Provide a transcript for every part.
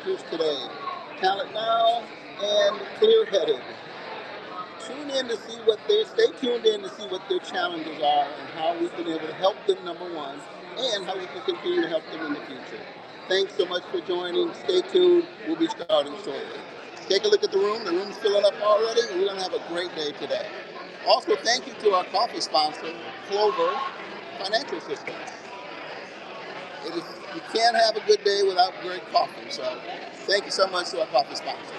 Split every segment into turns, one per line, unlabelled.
sponsors today, Talent Now and Clearheaded. Tune in to see what their stay tuned in to see what their challenges are and how we've been able to help them, number one, and how we can continue to help them in the future. Thanks so much for joining. Stay tuned. We'll be starting shortly. Take a look at the room. The room's filling up already, and we're going to have a great day today. Also, thank you to our coffee sponsor, Clover Financial Systems. It is, you can't have a good day without great coffee. So thank you so much to our coffee sponsor.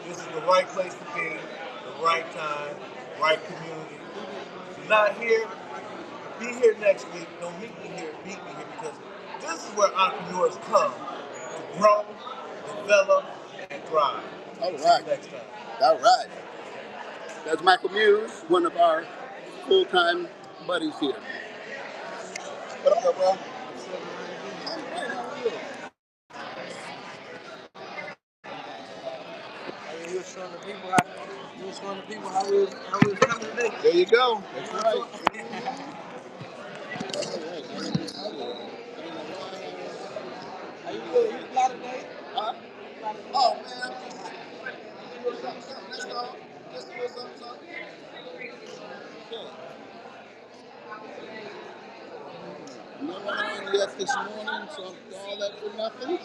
This is the right place to be, the right time, right community. If you're not here, be here next week. Don't meet me here, meet me here, because this is where entrepreneurs come to grow, develop, and thrive.
All right.
See you next time.
All right. That's Michael Muse, one of our full-time buddies here. What up, bro? I'm great. How are you?
You were showing the people how we was coming today.
There you go. That's right. All right.
How you feeling? You fly today?
Huh? Oh, man. Just something. That's all. Just a little something. Okay. No one yet this morning, so all that for nothing.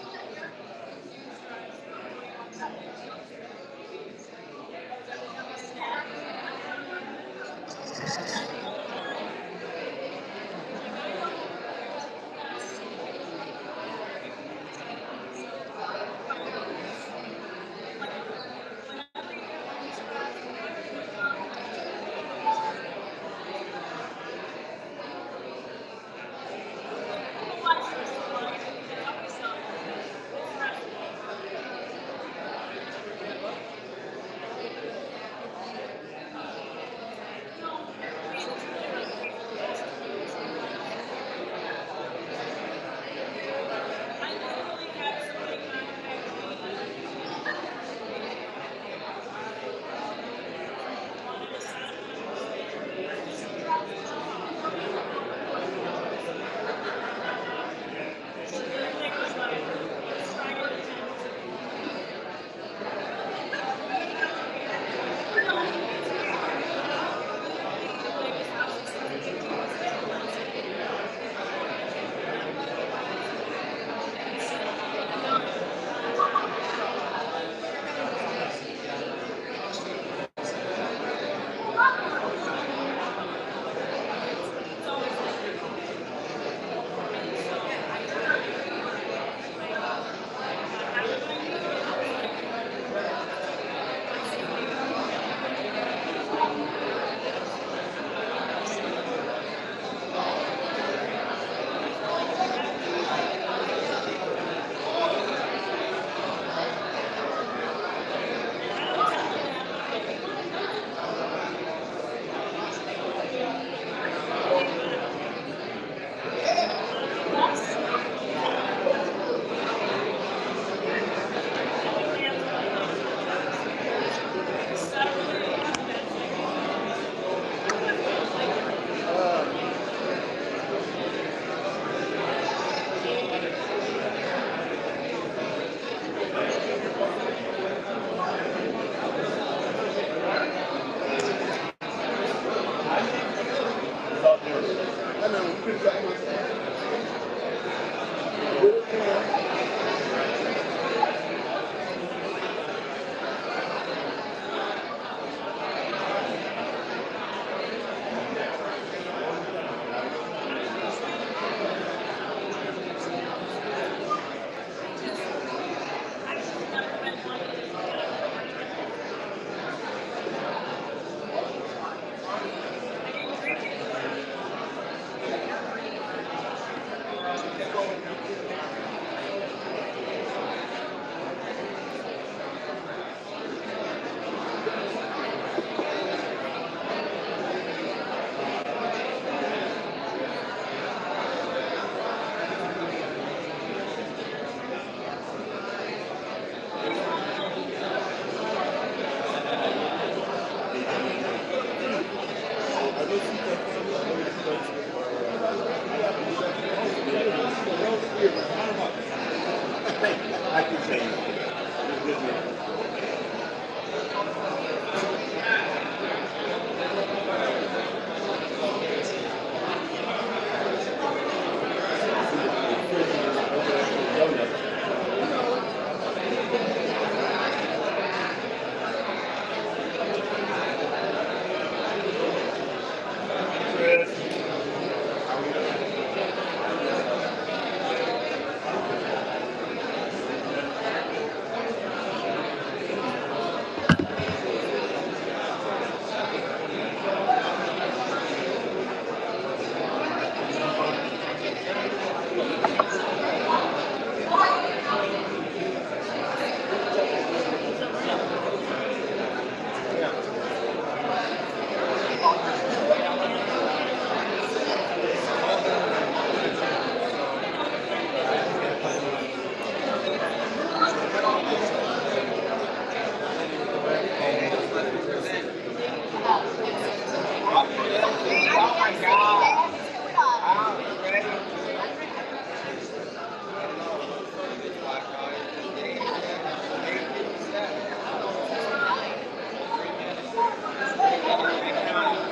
Thank you. I appreciate it. It was good news.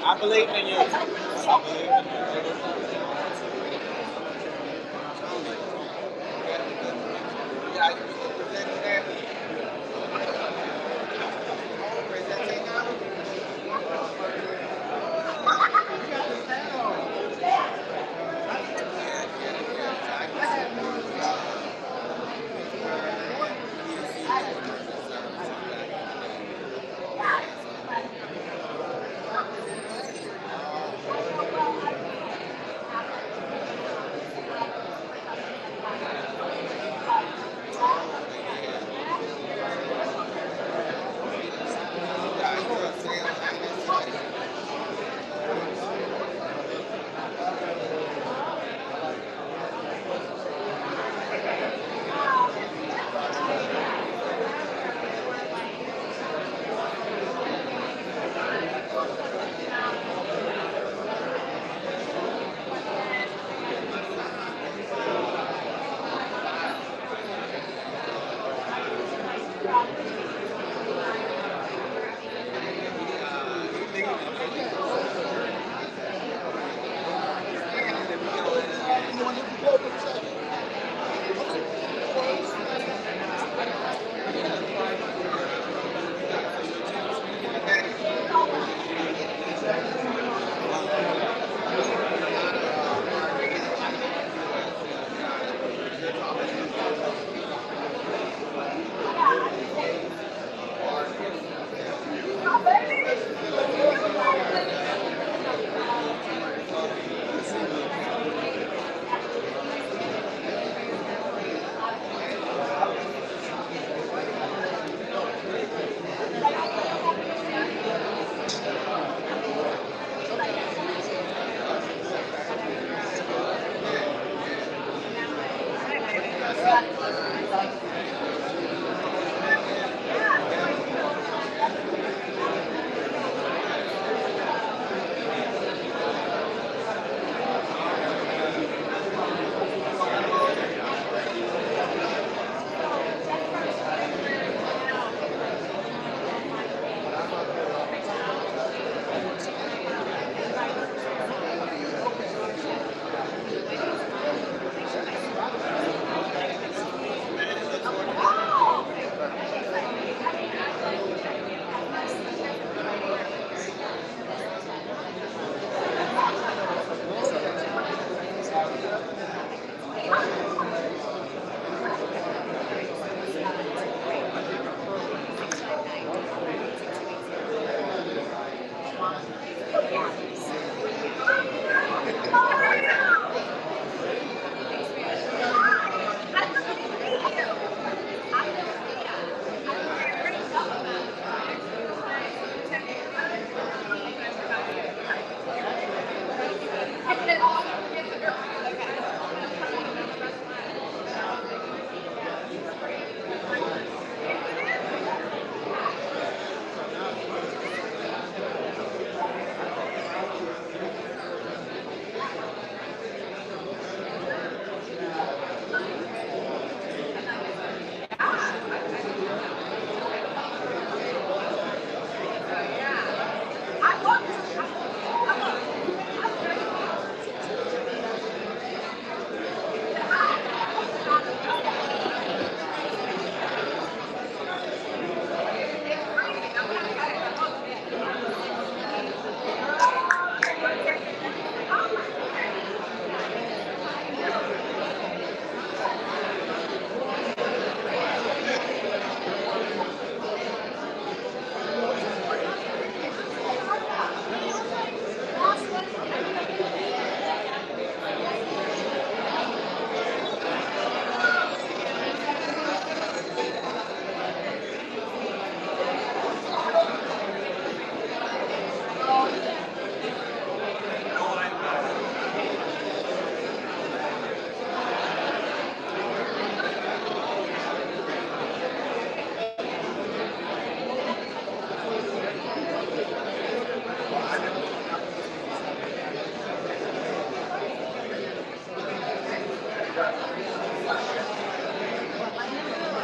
I believe in you. I believe in you.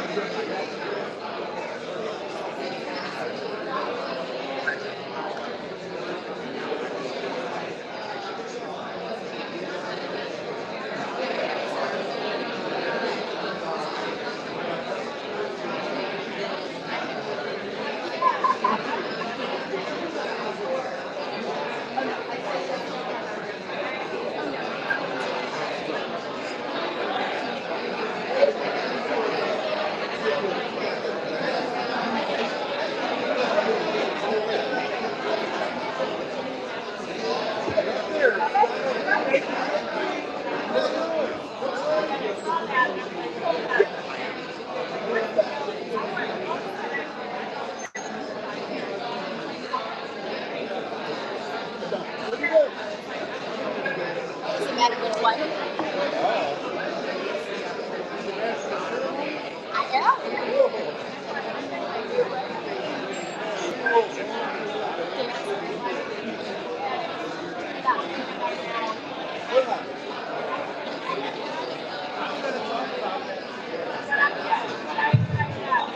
Doesn't matter which one.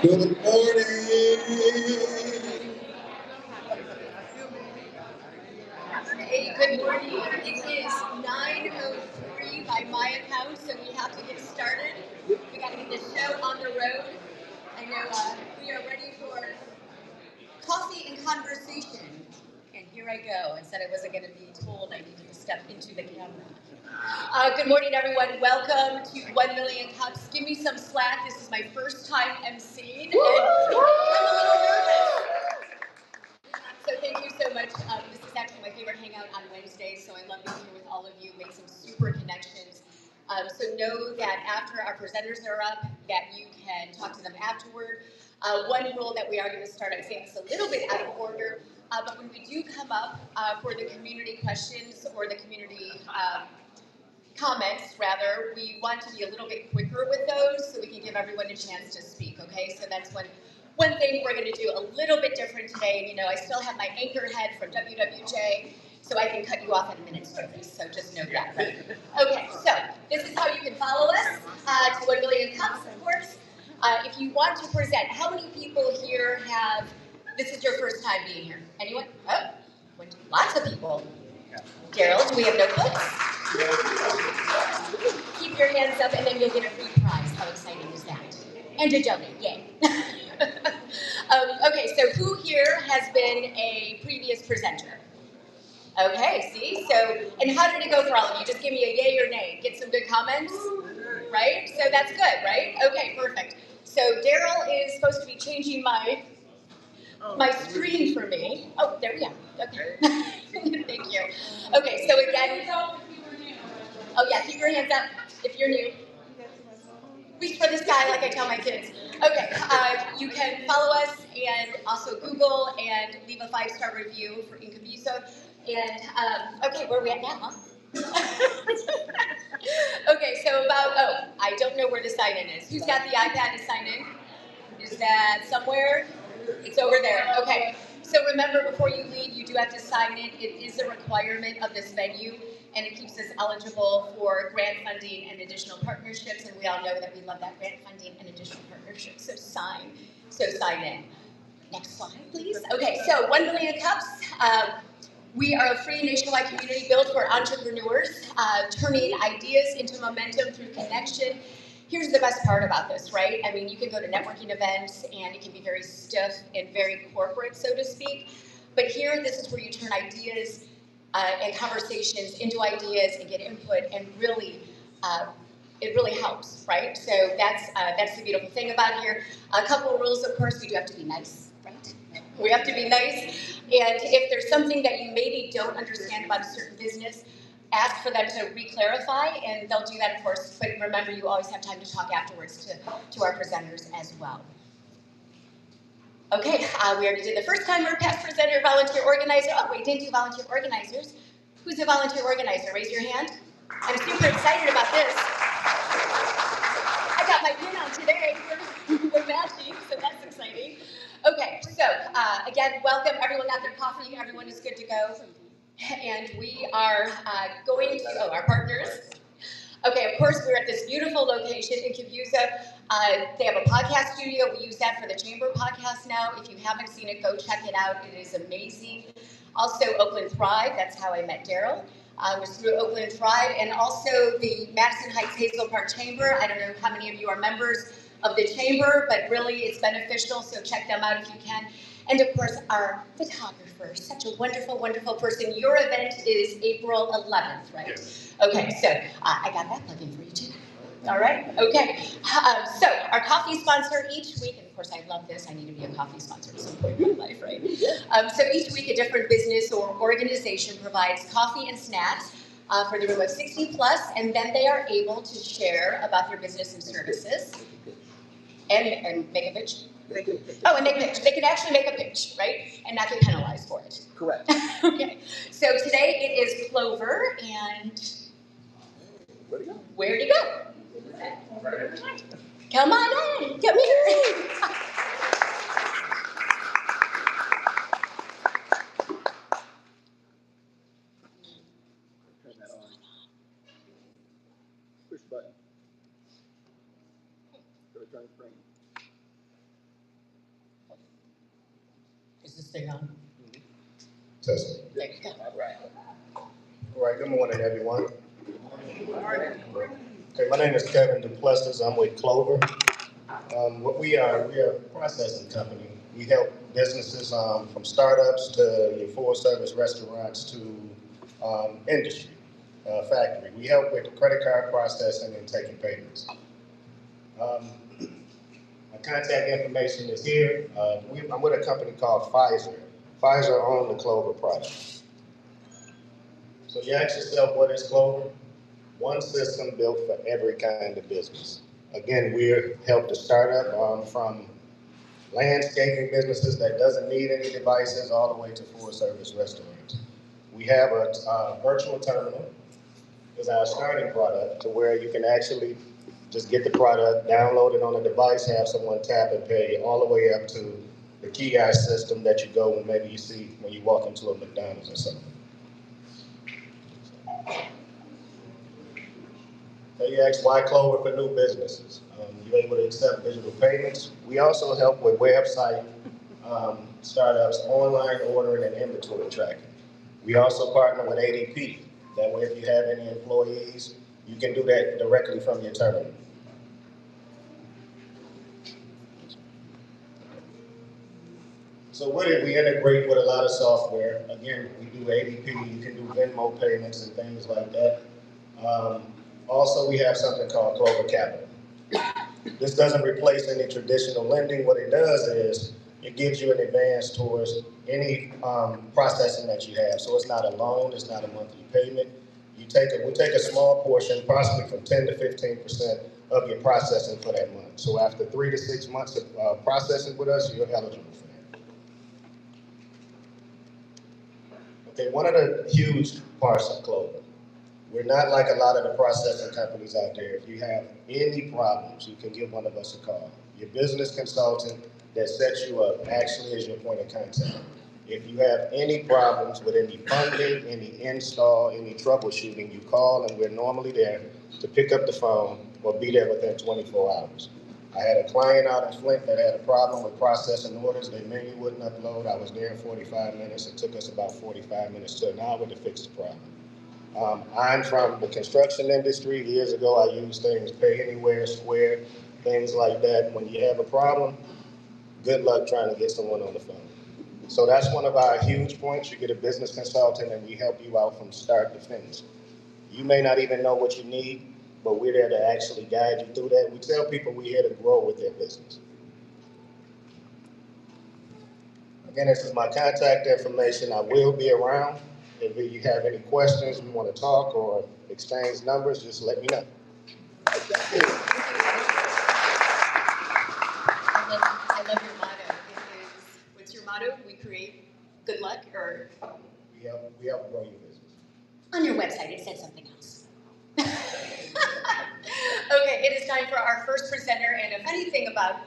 Good morning.
Hey, good morning. It is 9:03 by my account, so we have to get started. We got to get this show on the road. I know we are ready for coffee and conversation. And here I go. I said I wasn't going to be told I needed to step into the camera. Good morning, everyone. Welcome to 1 Million Cups. Give me some slack. This is my first time emceeing, and I'm a little nervous. So thank you so much. This is actually my favorite hangout on Wednesdays, so I love being here with all of you, make some super connections. So know that after our presenters are up, that you can talk to them afterward. One rule that we are going to start, I think it's a little bit out of order, but when we do come up for the community questions or the community comments, rather, we want to be a little bit quicker with those so we can give everyone a chance to speak, okay? So that's one thing we're going to do a little bit different today. You know, I still have my anchor head from WWJ, so I can cut you off in a minute's notice, so just know that, right? Okay, so this is how you can follow us to 1 Million Cups, of course. If you want to present, how many people here have, this is your first time being here? Anyone? Oh, lots of people. Gerald, do we have notebooks? Keep your hands up and then you'll get a free prize. How exciting is that? And a donate, yay. Okay, so who here has been a previous presenter? Okay, see? So, and how did it go for all of you? Just give me a yay or nay. Get some good comments, right? So that's good, right? Okay, perfect. So Daryl is supposed to be changing my screen for me. Oh, there we go. Okay. Thank you. Okay, so again, oh yeah, keep your hands up if you're new. Reach for the sky like I tell my kids. Okay, you can follow us and also Google and leave a 5-star review for Incubizo. And, okay, where are we at now, huh? Okay, so I don't know where the sign-in is. Who's got the iPad to sign in? Is that somewhere? It's over there. Okay. So remember, before you leave, you do have to sign in. It is a requirement of this venue, and it keeps us eligible for grant funding and additional partnerships. And we all know that we love that grant funding and additional partnerships. So sign in. Next slide, please. Okay. So 1 Million Cups. We are a free nationwide community built for entrepreneurs, turning ideas into momentum through connection. Here's the best part about this, right? I mean, you can go to networking events and it can be very stiff and very corporate, so to speak. But here, this is where you turn ideas and conversations into ideas and get input, and really, it really helps, right? So that's the beautiful thing about here. A couple of rules, of course. We do have to be nice, right? We have to be nice. And if there's something that you maybe don't understand about a certain business, ask for them to re-clarify, and they'll do that, of course. But remember, you always have time to talk afterwards to our presenters as well. Okay, we already did the first timer, past presenter, volunteer organizer. Oh, we didn't do volunteer organizers. Who's a volunteer organizer? Raise your hand. I'm super excited about this. I got my pin on today. We're matching, so that's exciting. Okay, so again, welcome. Everyone got their coffee. Everyone is good to go. And we are going to, our partners.
Okay, of course, we're at this beautiful location, Incubizo. They have a podcast studio. We use that for the Chamber podcast now. If you haven't seen it, go check it out. It is amazing. Also, Oakland Thrive. That's how I met Daryl. Was through Oakland Thrive. And also the Madison Heights Hazel Park Chamber. I don't know how many of you are members of the Chamber, but really it's beneficial, so check them out if you can. And of course, our photographer, such a wonderful, wonderful person. Your event is April 11th, right? Yes. Okay, so I got that plug in for you too. All right, okay. So our coffee sponsor each week, and of course I love this, I need to be a coffee sponsor at some point in my life, right? So each week a different business or organization provides coffee and snacks for the room of 60 plus, and then they are able to share about their business and services and make a pitch. Oh, and they pitch. They can actually make a pitch, right? And not get penalized for it.
Correct.
Okay. So today it is Clover, and
Where'd he go?
where'd he go? Come on in. Come here.
Turn that on. Push button. Go to turn frame.
Is this thing on?
Testing.
There you go.
All right.
All right, good morning, everyone. Okay, my name is Kevin Duplessis. I'm with Clover. What we are a processing company. We help businesses from startups to your full-service restaurants to industry, factory. We help with credit card processing and taking payments. My contact information is here. I'm with a company called Pfizer. Pfizer owns the Clover product. So you ask yourself, what is Clover? One system built for every kind of business. Again, we help the startup from landscaping businesses that doesn't need any devices all the way to full service restaurants. We have a virtual terminal is our starting product to where you can actually just get the product, download it on a device, have someone tap and pay all the way up to the kiosk system that you go when maybe you see when you walk into a McDonald's or something. So you ask why Clover for new businesses? You're able to accept digital payments. We also help with website startups, online ordering and inventory tracking. We also partner with ADP. That way if you have any employees, you can do that directly from your terminal. So with it, we integrate with a lot of software. Again, we do ADP, you can do Venmo payments and things like that. Also, we have something called Clover Capital. This doesn't replace any traditional lending. What it does is it gives you an advance towards any processing that you have. So it's not a loan, it's not a monthly payment. We take a small portion, possibly from 10 to 15% of your processing for that month. So after 3 to 6 months of processing with us, you're eligible for that. Okay, one of the huge parts of Clover, we're not like a lot of the processing companies out there. If you have any problems, you can give one of us a call. Your business consultant that sets you up actually is your point of contact. If you have any problems with any funding, any install, any troubleshooting, you call and we're normally there to pick up the phone or be there within 24 hours. I had a client out in Flint that had a problem with processing orders. Their menu wouldn't upload. I was there in 45 minutes. It took us about 45 minutes to an hour to fix the problem. I'm from the construction industry. Years ago, I used things, Pay Anywhere, Square, things like that. When you have a problem, good luck trying to get someone on the phone. So that's one of our huge points. You get a business consultant and we help you out from start to finish. You may not even know what you need, but we're there to actually guide you through that. We tell people we're here to grow with their business. Again, this is my contact information. I will be around. If you have any questions, we want to talk or exchange numbers, just let me know.
I love your motto. It is, what's your motto? We create good luck, or?
We help grow your business.
On your website, it said something else. Okay, it is time for our first presenter, and a funny thing about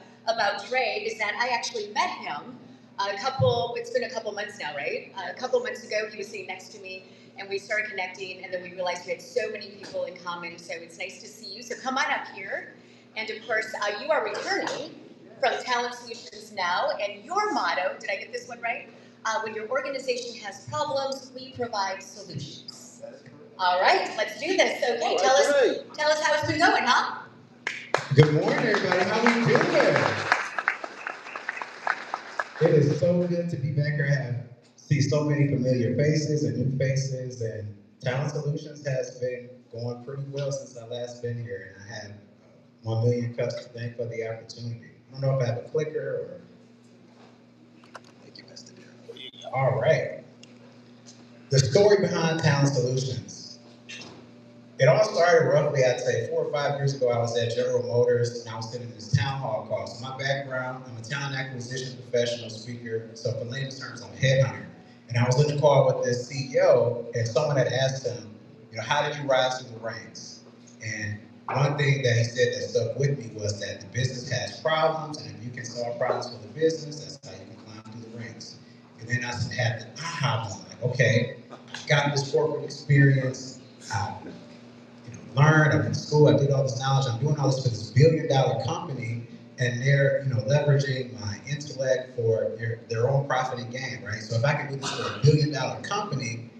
Dre is that I actually met him it's been a couple months now, right? A couple months ago, he was sitting next to me, and we started connecting, and then we realized we had so many people in common, so it's nice to see you. So come on up here. And of course, you are returning from Talent Solutions Now, and your motto, did I get this one right? When your organization has problems, we provide solutions.
That is correct.
All right, let's do this. Okay, tell us how it's been going, huh?
Good morning, everybody. How we doing? It is so good to be back here. See so many familiar faces and new faces, and Talent Solutions has been going pretty well since I last been here, and I have 1 million cups to thank for the opportunity. I don't know if I have a clicker or. Thank you, Mr. Darrell. All right. The story behind Talent Solutions. It all started roughly, I'd say, 4 or 5 years ago. I was at General Motors, and I was sitting in this town hall call. So my background, I'm a talent acquisition professional speaker. So for layman's terms, I'm a headhunter. And I was in the call with this CEO, and someone had asked him, how did you rise through the ranks? And one thing that he said that stuck with me was that the business has problems, and if you can solve problems for the business, that's how you can climb through the ranks. And then I had the aha moment, like, okay, I got this corporate experience, I learned, I went to school, I did all this knowledge, I'm doing all this for this billion-dollar company, and they're leveraging my intellect for their own profit and gain, right? So if I can do this for a billion-dollar company,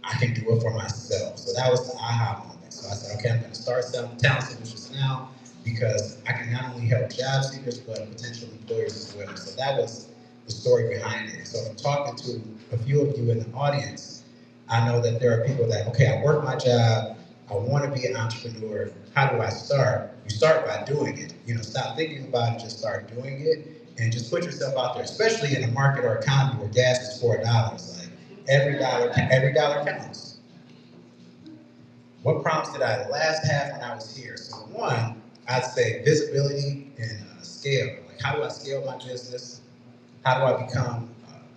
I can do it for myself. So that was the aha moment. So I said, okay, I'm going to start selling Talent Solutions now because I can not only help job seekers, but potential employers as well. So that was the story behind it. So from talking to a few of you in the audience, I know that there are people that, okay, I work my job, I want to be an entrepreneur. How do I start? You start by doing it. Stop thinking about it, just start doing it, and just put yourself out there, especially in a market or economy where gas is $4. Like every dollar counts. What prompts did I last have when I was here? So one, I'd say visibility and scale. Like how do I scale my business? How do I become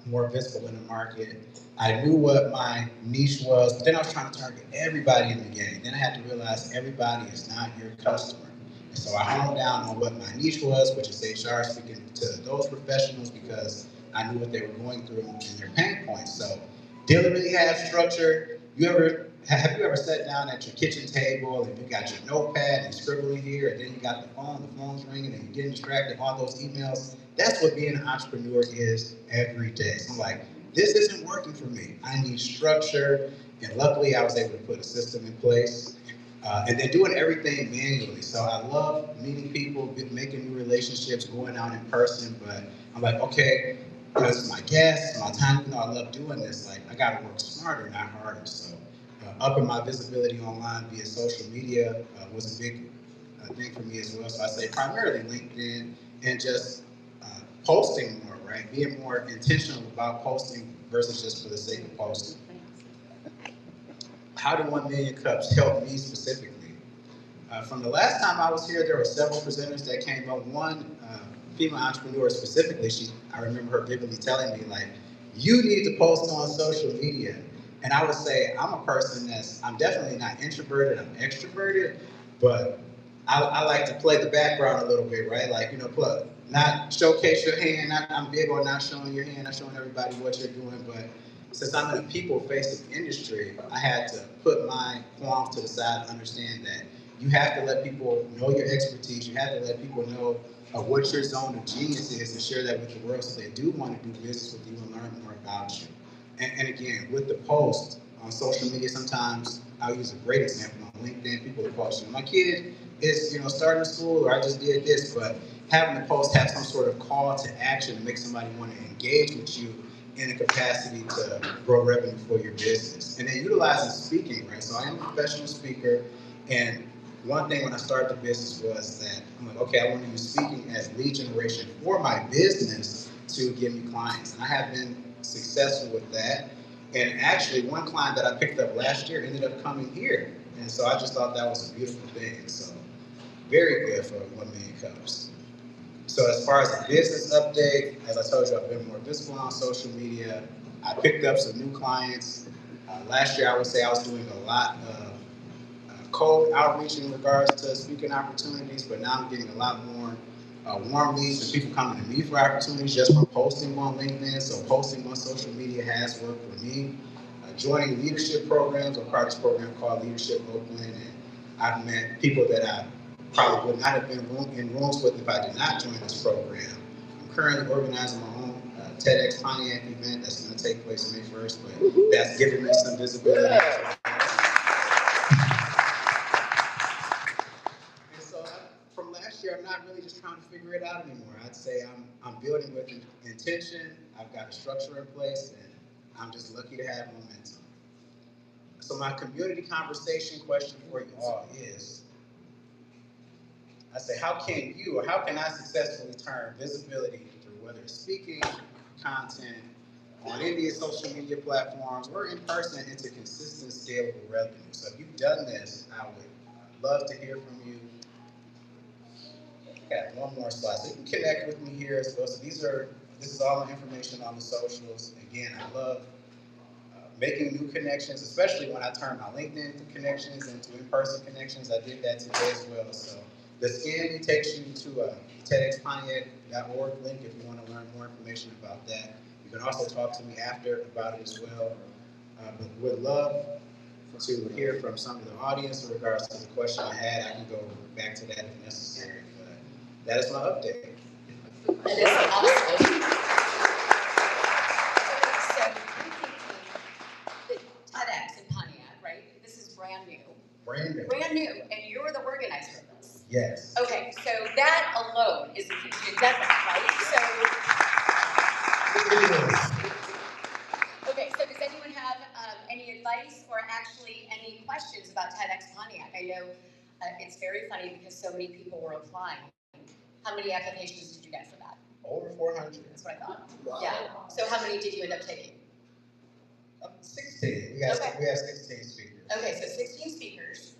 more visible in the market? I knew what my niche was, but then I was trying to target everybody in the game. Then I had to realize everybody is not your customer. And so I honed down on what my niche was, which is HR, speaking to those professionals because I knew what they were going through and their pain points. So didn't really have structure. Have you ever sat down at your kitchen table and you got your notepad and scribbling here, and then you got the phone's ringing, and you're getting distracted, all those emails? That's what being an entrepreneur is every day. So I'm like, this isn't working for me. I need structure, and luckily I was able to put a system in place. And then doing everything manually. So I love meeting people, making new relationships, going out in person, but I'm like, okay, it's my gas, it's my time, I love doing this. Like, I gotta work smarter, not harder. So upping my visibility online via social media was a big thing for me as well. So I say primarily LinkedIn and just posting more, right? Being more intentional about posting versus just for the sake of posting. How do 1 million cups help me specifically? From the last time I was here, there were several presenters that came up. One female entrepreneur specifically, I remember her vividly telling me, like, you need to post on social media. And I would say I'm a person I'm definitely not introverted, I'm extroverted, but I like to play the background a little bit, right? Like, not showcase your hand. I'm big on not showing your hand, not showing everybody what you're doing, but since I'm in a people-facing industry, I had to put my qualms to the side and understand that you have to let people know your expertise. You have to let people know what your zone of genius is and share that with the world so they do want to do business with you and learn more about you. And again, with the post on social media, sometimes I'll use a great example on LinkedIn. People will post, my kid is starting school, or I just did this, but having the post have some sort of call to action to make somebody want to engage with you in a capacity to grow revenue for your business. And then utilizing speaking, right? So I am a professional speaker, and one thing when I started the business was that I'm like, okay, I want to use speaking as lead generation for my business to give me clients. And I have been successful with that. And actually, one client that I picked up last year ended up coming here. And so I just thought that was a beautiful thing. So very good for 1 million cups. So as far as a business update, as I told you, I've been more visible on social media. I picked up some new clients. Last year, I would say I was doing a lot of cold outreach in regards to speaking opportunities, but now I'm getting a lot more warm leads and people coming to me for opportunities just from posting on LinkedIn. So posting on social media has worked for me. joining leadership programs. I'm part of this program called Leadership Oakland, and I've met people that I probably would not have been in rooms with if I did not join this program. I'm currently organizing my own TEDx Pontiac event that's going to take place May 1st, but that's giving me some visibility. And so from last year, I'm not really just trying to figure it out anymore. I'd say I'm building with intention. I've got a structure in place, and I'm just lucky to have momentum. So my community conversation question for you all is, I say, how can I successfully turn visibility through whether it's speaking, content, on any of these social media platforms, or in person into consistent, scalable revenue? So if you've done this, I would love to hear from you. Got one more slide. So you can connect with me here as well. So this is all the information on the socials. Again, I love making new connections, especially when I turn my LinkedIn connections into in-person connections. I did that today as well. So the scan takes you to TEDxPontiac.org link if you want to learn more information about that. You can also talk to me after about it as well. But would love to hear from some of the audience in regards to the question I had. I can go back to that if necessary. But that is my update.
That is awesome. So the TEDx in Pontiac, right? This is brand new.
Brand new.
Brand new, and you're the organizer of this.
Yes.
Okay, so that alone is a huge endeavor, right? Okay, so does anyone have any advice or actually any questions about TEDx Pontiac? I know it's very funny because so many people were applying. How many applications did you get for that?
Over 400.
That's what I thought.
Wow.
Yeah. So how many did you end up taking?
16. We have 16 speakers.
Okay, so 16 speakers,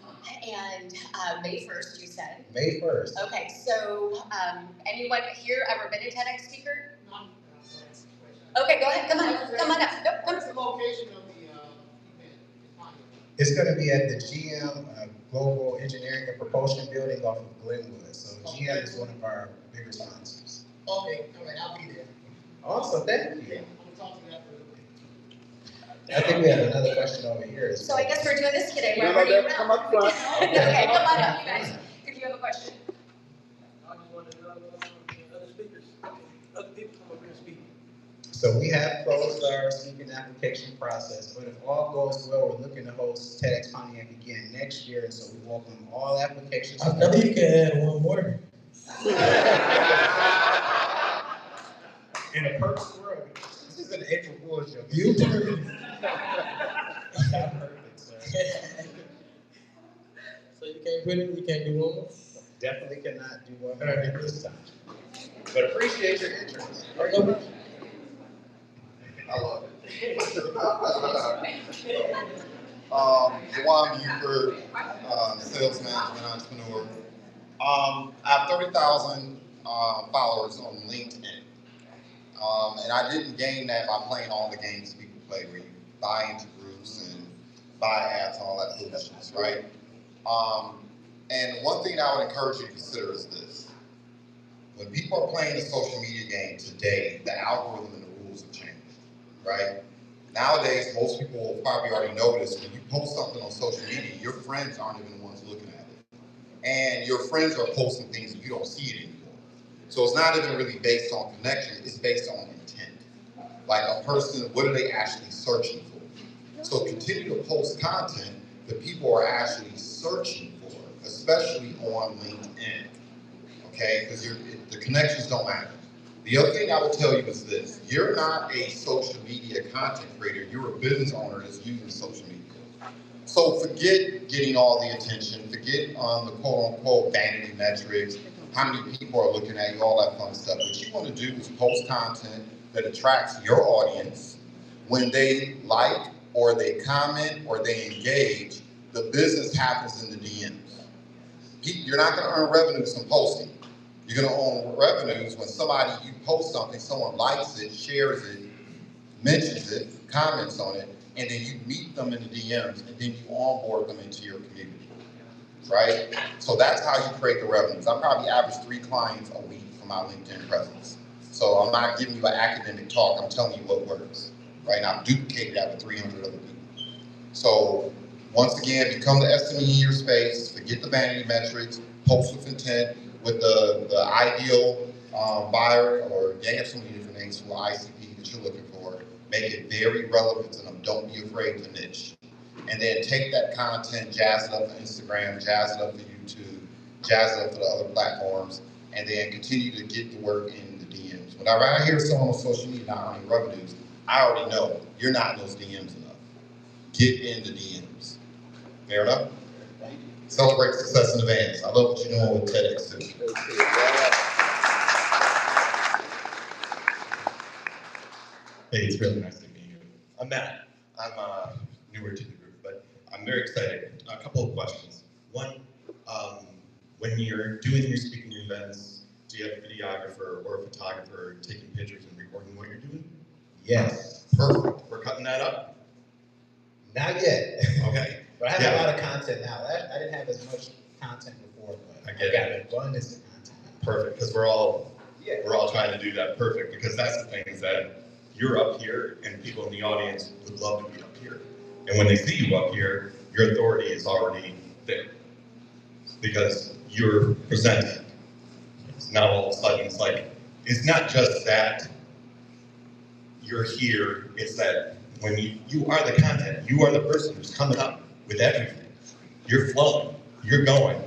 and May 1st, you said?
May 1st.
Okay, so anyone here ever been a TEDx speaker? Okay, go ahead, come on up. Nope, come.
What's the location of the event?
It's going to be at the GM Global Engineering and Propulsion Building off of Glenwood. So GM is one of our bigger sponsors.
Okay, all right, I'll be there.
Awesome, thank you.
I'm going to talk to you after.
I think we have another question over here.
So I guess we're doing this today.
You
We're
know,
already
that
around.
come up front.
Okay, come on up, you guys, if you have a question.
I just wanted to know other speakers, other people come up here and speak.
So we have closed our speaking application process, but if all goes well, we're looking to host TEDx Pontiac again next year, and so we welcome all applications.
I think you can add one more.
In a perfect world, this is an April Fool's joke.
You perfect.
Not perfect, sir.
So you can't do one more?
Definitely cannot do one more at this time. But appreciate your interest.
I love it. Juwan Buford, sales management entrepreneur. I have 30,000 followers on LinkedIn. And I didn't gain that by playing all the games people play where you buy into groups and buy ads and all that foolishness, right? And one thing I would encourage you to consider is this. When people are playing the social media game today, the algorithm and the rules have changed, right? Nowadays, most people will probably already notice when you post something on social media, your friends aren't even the ones looking at it. And your friends are posting things and you don't see it anymore. So it's not even really based on connection, it's based on intent. Like a person, what are they actually searching for? So continue to post content that people are actually searching for, especially on LinkedIn, okay? Because the connections don't matter. The other thing I would tell you is this, you're not a social media content creator, you're a business owner that's using social media. So forget getting all the attention, forget the quote unquote vanity metrics, how many people are looking at you, all that fun stuff. What you want to do is post content that attracts your audience. When they like, or they comment, or they engage, the business happens in the DMs. You're not going to earn revenues from posting. You're going to earn revenues when you post something, someone likes it, shares it, mentions it, comments on it, and then you meet them in the DMs, and then you onboard them into your community, right? So that's how you create the revenues. I probably average 3 clients a week for my LinkedIn presence. So I'm not giving you an academic talk, I'm telling you what works, right? And I've duplicated that with 300 other people. So once again, become the SME in your space, forget the vanity metrics, post with intent with the ideal buyer, or they have so many different names for ICP that you're looking for. Make it very relevant to them. Don't be afraid to niche. And then take that content, jazz it up for Instagram, jazz it up for YouTube, jazz it up for the other platforms, and then continue to get the work in the DMs. Whenever I hear someone on social media not earning revenues, I already know you're not in those DMs enough. Get in the DMs. Fair enough?
Thank you.
Celebrate success in advance. I love what you're doing with TEDx too.
Hey, it's really nice to meet you. I'm Matt. I'm newer to the group, but I'm very excited. A couple of questions. One, when you're doing your speaking events, do you have a videographer or a photographer taking pictures and recording what you're doing?
Yes.
Perfect. We're cutting that up?
Not yet.
Okay.
But I have a lot of content now. I didn't have as much content before, but
I get
got
it.
an abundance of content.
Perfect, because we're all trying to do that perfect, because that's the thing, is that you're up here and people in the audience would love to be up here. And when they see you up here, your authority is already there because you're presenting. Now all of a sudden it's like, it's not just that you're here, it's that when you are the content, you are the person who's coming up with everything. You're flowing, you're going.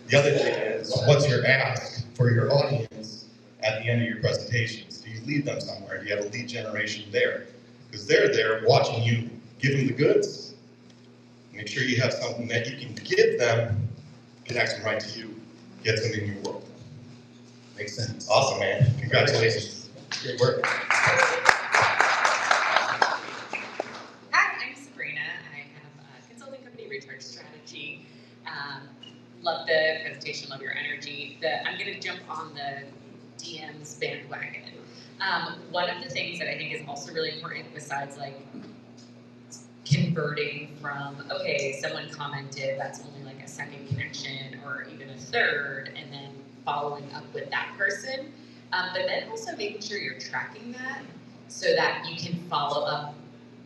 The other thing is, what's your ask for your audience at the end of your presentations? Do you lead them somewhere? Do you have a lead generation there? Because they're there watching you give them the goods. Make sure you have something that you can give them, connect them right to you, get them in your world.
Makes sense.
Awesome, man. Congratulations. Great work.
Hi, I'm Sabrina. I have a consulting company, Recharge Strategy. Love the presentation, love your energy. I'm going to jump on the DMs bandwagon. One of the things that I think is also really important, besides like converting from, okay, someone commented, that's only like a second connection or even a third, and then following up with that person. But then also making sure you're tracking that so that you can follow up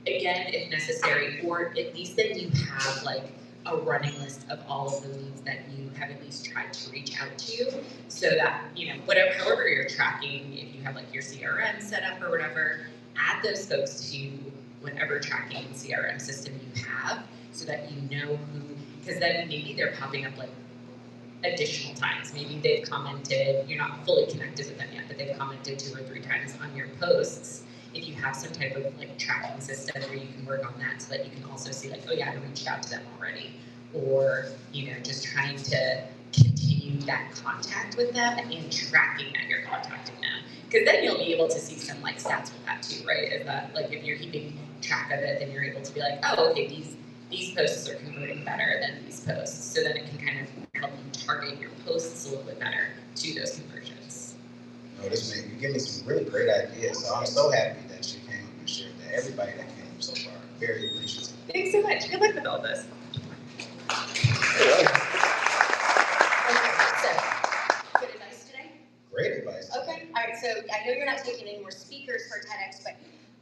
again if necessary, or at least then you have like a running list of all of the leads that you have at least tried to reach out to, so that, you know, however you're tracking, if you have like your CRM set up or whatever, add those folks to whatever tracking CRM system you have, so that you know who, because then maybe they're popping up like additional times. Maybe they've commented, you're not fully connected with them yet, but they've commented 2 or 3 times on your posts. If you have some type of like tracking system where you can work on that, so that you can also see like, oh yeah, I reached out to them already, or, you know, just trying to continue that contact with them and tracking that you're contacting them, because then you'll be able to see some like stats with that too, right? Is that like, if you're keeping track of it, then you're able to be like, oh, okay, these posts are converting better than these posts, so then it can kind of help you target your posts a little bit better to those conversions.
No, you give me some really great ideas. So I'm so happy that you came up and shared that. Everybody that came so far, very appreciative.
Thanks so much. Good luck with all this.
Okay, so good advice today?
Great advice.
Okay, all right, so I know you're not taking any more speakers for TEDx, but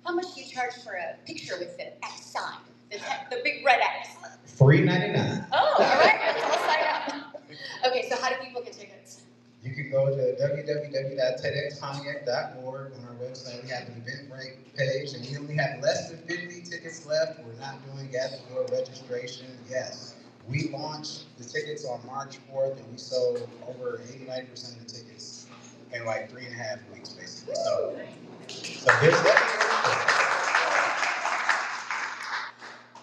how much do you charge for a picture with the X sign, the big red X?
$3.99.
Oh, all right, let's all sign up. Okay, so how do people get tickets?
You can go to www.tedxpontiac.org. On our website, we have an Eventbrite page, and we only have less than 50 tickets left. We're not doing at-the-door registration. Yes, we launched the tickets on March 4th, and we sold over 80-90% of the tickets in like 3.5 weeks, basically. So there's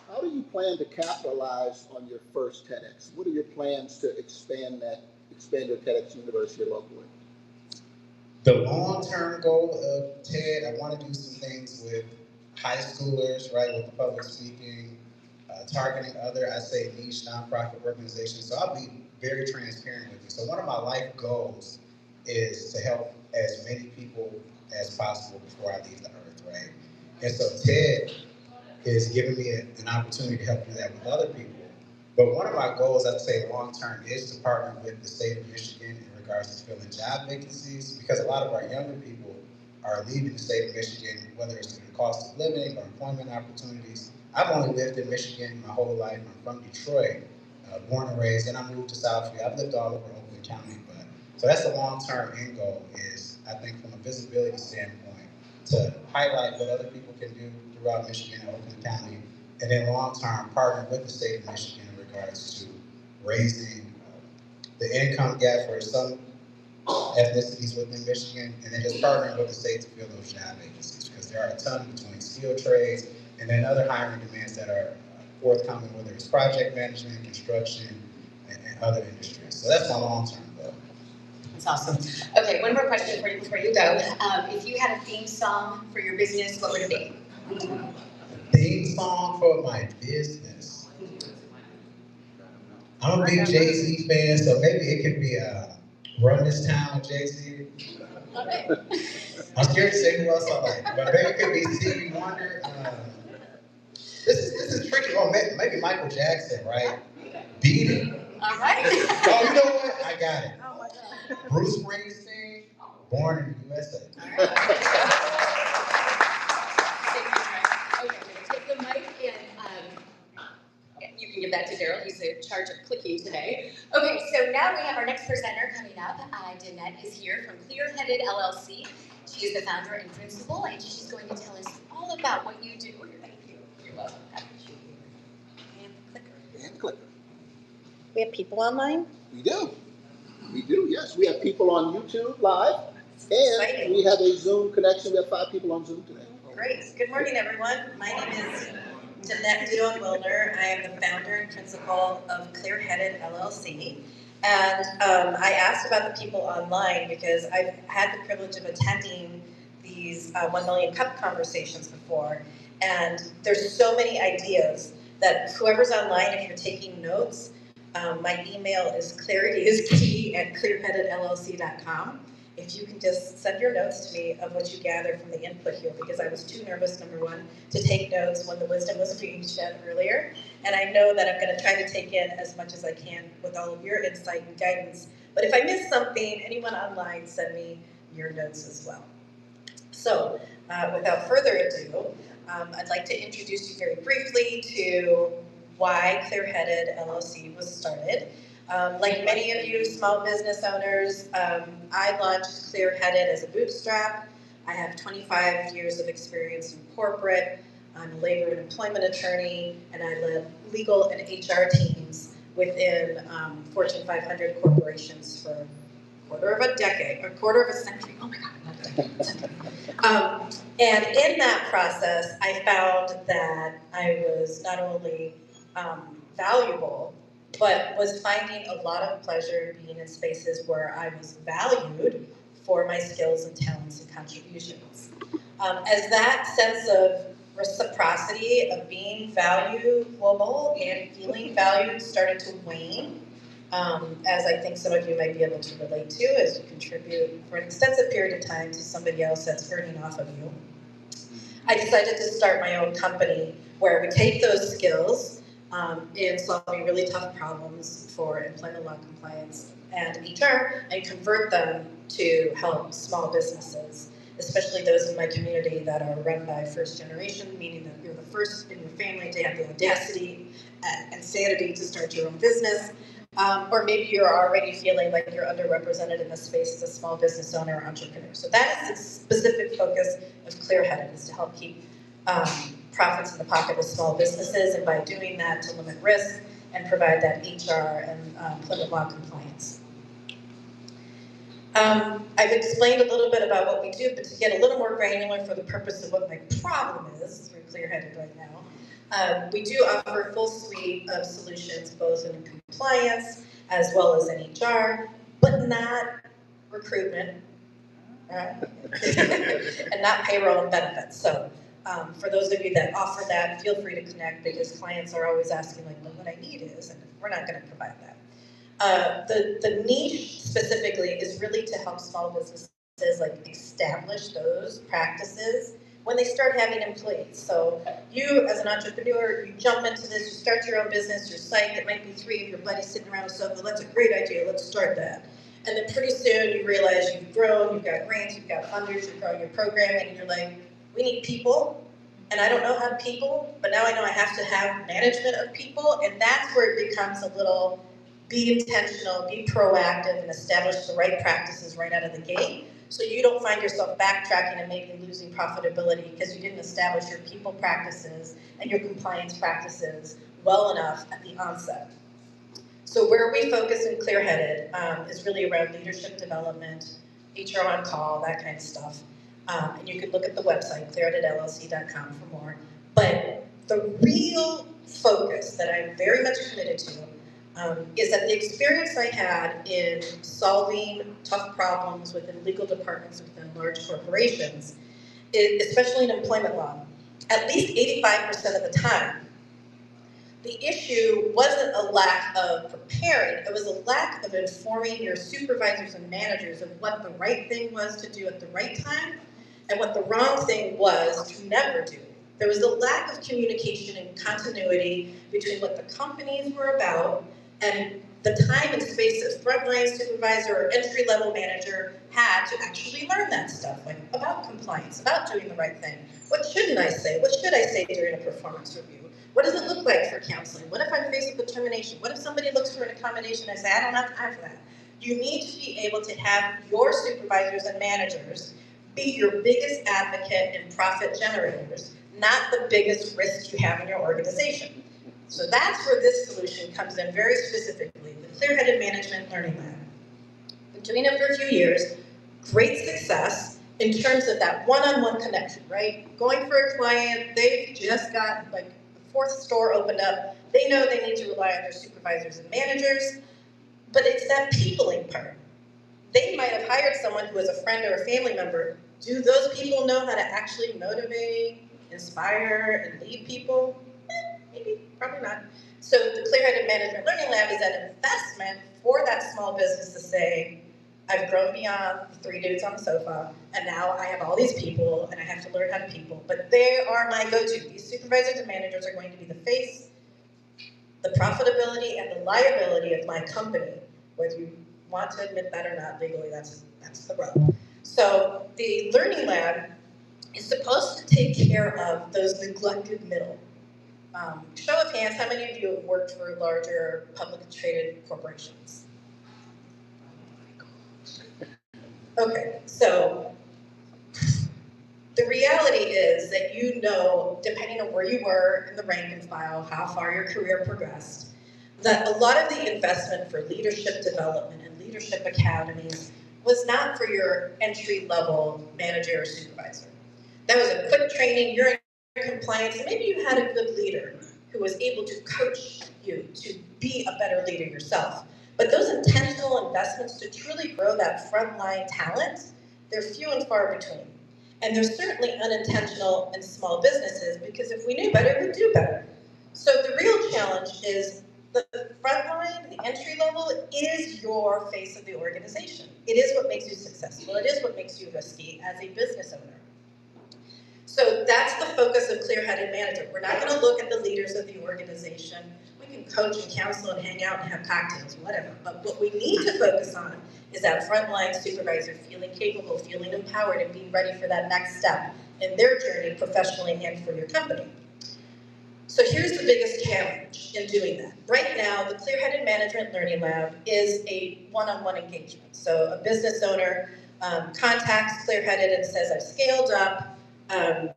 How do you plan to capitalize on your first TEDx? What are your plans to expand your TEDx universe here locally?
the long-term goal of TED. I want to do some things with high schoolers, right, with the public speaking, targeting other, I say, niche nonprofit organizations. So I'll be very transparent with you. So one of my life goals is to help as many people as possible before I leave the earth, right? And so TED is giving me an opportunity to help do that with other people. But one of my goals, I'd say long-term, is to partner with the state of Michigan in regards to filling job vacancies, because a lot of our younger people are leaving the state of Michigan, whether it's due to cost of living or employment opportunities. I've only lived in Michigan my whole life. I'm from Detroit, born and raised, and I moved to Southfield. I've lived all over Oakland County, but so that's the long-term end goal is, I think from a visibility standpoint, to highlight what other people can do throughout Michigan and Oakland County, and then long-term partner with the state of Michigan in regards to raising the income gap for some ethnicities within Michigan, and then just partnering with the state to fill those job vacancies, because there are a ton between skilled trades and then other hiring demands that are forthcoming, whether it's project management, construction, and other industries. So that's my long-term goal.
That's awesome. Okay, one more question for you before you go. If you had a theme song for your business, what would it be?
Theme song for my business. I'm a big Jay-Z fan, so maybe it could be Run This Town with Jay-Z.
Okay.
I'm scared to say who else I like, but maybe it could be Stevie Wonder. This is tricky. Oh, maybe Michael Jackson, right? Beat It.
All right.
Oh, you know what? I got it.
Oh my God.
Bruce Springsteen, Born in the USA.
Thank you, Trey. Okay, I'm going to take the mic and you can give that to Daryl. He's in charge of clicking today. Okay, so now we have our next presenter coming up. Danette is here from Clearheaded, LLC. She is the founder and principal, and she's going to tell us all about what you do. Thank you. You're welcome.
And clicker.
We have people online?
We do. We do, yes. We have people on YouTube live, and we have a Zoom connection. We have 5 people on Zoom today.
Great. Good morning, everyone. My name is Danette Wilner. I am the founder and principal of Clearheaded LLC. And I asked about the people online because I've had the privilege of attending these 1 Million Cup conversations before. And there's so many ideas that whoever's online, if you're taking notes, my email is clarityiskey@clearheadedllc.com. If you can just send your notes to me of what you gather from the input here, because I was too nervous, number one, to take notes when the wisdom was being shed earlier. And I know that I'm going to try to take in as much as I can with all of your insight and guidance. But if I miss something, anyone online, send me your notes as well. So without further ado, I'd like to introduce you very briefly to why Clearheaded LLC was started. Like many of you small business owners, I launched Clearheaded as a bootstrap. I have 25 years of experience in corporate. I'm a labor and employment attorney, and I led legal and HR teams within Fortune 500 corporations for a quarter of a century. Oh my God, not a decade. And in that process, I found that I was not only valuable, but was finding a lot of pleasure being in spaces where I was valued for my skills and talents and contributions. As that sense of reciprocity of being valuable and feeling valued started to wane, as I think some of you might be able to relate to as you contribute for an extensive period of time to somebody else that's earning off of you, I decided to start my own company where we take those skills in solving really tough problems for employment law compliance and HR and convert them to help small businesses, especially those in my community that are run by first generation, meaning that you're the first in your family to have the audacity and sanity to start your own business. Or maybe you're already feeling like you're underrepresented in this space as a small business owner or entrepreneur. So that is the specific focus of Clearheaded, is to help keep profits in the pocket of small businesses, and by doing that, to limit risk and provide that HR and employment law compliance. I've explained a little bit about what we do, but to get a little more granular for the purpose of what my problem is through Clearheaded right now, we do offer a full suite of solutions, both in compliance as well as in HR, but not recruitment, and not payroll and benefits. So for those of you that offer that, feel free to connect, because clients are always asking, like, well, what I need is, and we're not going to provide that. The niche specifically is really to help small businesses like establish those practices when they start having employees. So you, as an entrepreneur, you jump into this, you start your own business, your site, that might be 3 of your buddies sitting around a sofa. That's a great idea, let's start that. And then pretty soon you realize you've grown, you've got grants, you've got funders, you're growing your programming, and you're like, we need people, and I don't know how to people, but now I know I have to have management of people, and that's where it becomes a little, be intentional, be proactive, and establish the right practices right out of the gate, so you don't find yourself backtracking and maybe losing profitability because you didn't establish your people practices and your compliance practices well enough at the onset. So where we focus in Clearheaded is really around leadership development, HR on call, that kind of stuff. And you can look at the website, clearheadedllc.com for more. But the real focus that I'm very much committed to is that the experience I had in solving tough problems within legal departments within large corporations, especially in employment law, at least 85% of the time, the issue wasn't a lack of preparing, it was a lack of informing your supervisors and managers of what the right thing was to do at the right time and what the wrong thing was to never do. There was a lack of communication and continuity between what the companies were about and the time and space that frontline supervisor or entry-level manager had to actually learn that stuff, like about compliance, about doing the right thing. What shouldn't I say? What should I say during a performance review? What does it look like for counseling? What if I'm faced with a termination? What if somebody looks for an accommodation and I say, I don't have time for that? You need to be able to have your supervisors and managers be your biggest advocate and profit generators, not the biggest risk you have in your organization. So that's where this solution comes in very specifically, the Clearheaded Management Learning Lab. Been doing it for a few years, great success in terms of that one-on-one connection, right? Going for a client, they've just got like the fourth store opened up, they know they need to rely on their supervisors and managers, but it's that peopling part. They might have hired someone who is a friend or a family member. Do those people know how to actually motivate, inspire, and lead people? Maybe, probably not. So the Clearheaded Management Learning Lab is an investment for that small business to say, I've grown beyond the 3 dudes on the sofa, and now I have all these people, and I have to learn how to people. But they are my go-to. These supervisors and managers are going to be the face, the profitability, and the liability of my company, whether you want to admit that or not legally, that's the rub. So the Learning Lab is supposed to take care of those neglected middle. Show of hands, how many of you have worked for larger publicly traded corporations? Okay, so the reality is that you know, depending on where you were in the rank and file, how far your career progressed, that a lot of the investment for leadership development and leadership academies was not for your entry-level manager or supervisor. That was a quick training, you're in compliance, and maybe you had a good leader who was able to coach you to be a better leader yourself. But those intentional investments to truly grow that frontline talent, they're few and far between. And they're certainly unintentional in small businesses because if we knew better, we'd do better. So the real challenge is the frontline, the entry level, is your face of the organization. It is what makes you successful. It is what makes you risky as a business owner. So that's the focus of Clearheaded Management. We're not going to look at the leaders of the organization. We can coach and counsel and hang out and have cocktails, whatever. But what we need to focus on is that frontline supervisor feeling capable, feeling empowered, and being ready for that next step in their journey professionally and for your company. So here's the biggest challenge in doing that. Right now, the Clearheaded Management Learning Lab is a one-on-one engagement. So a business owner contacts Clearheaded and says, I've scaled up, I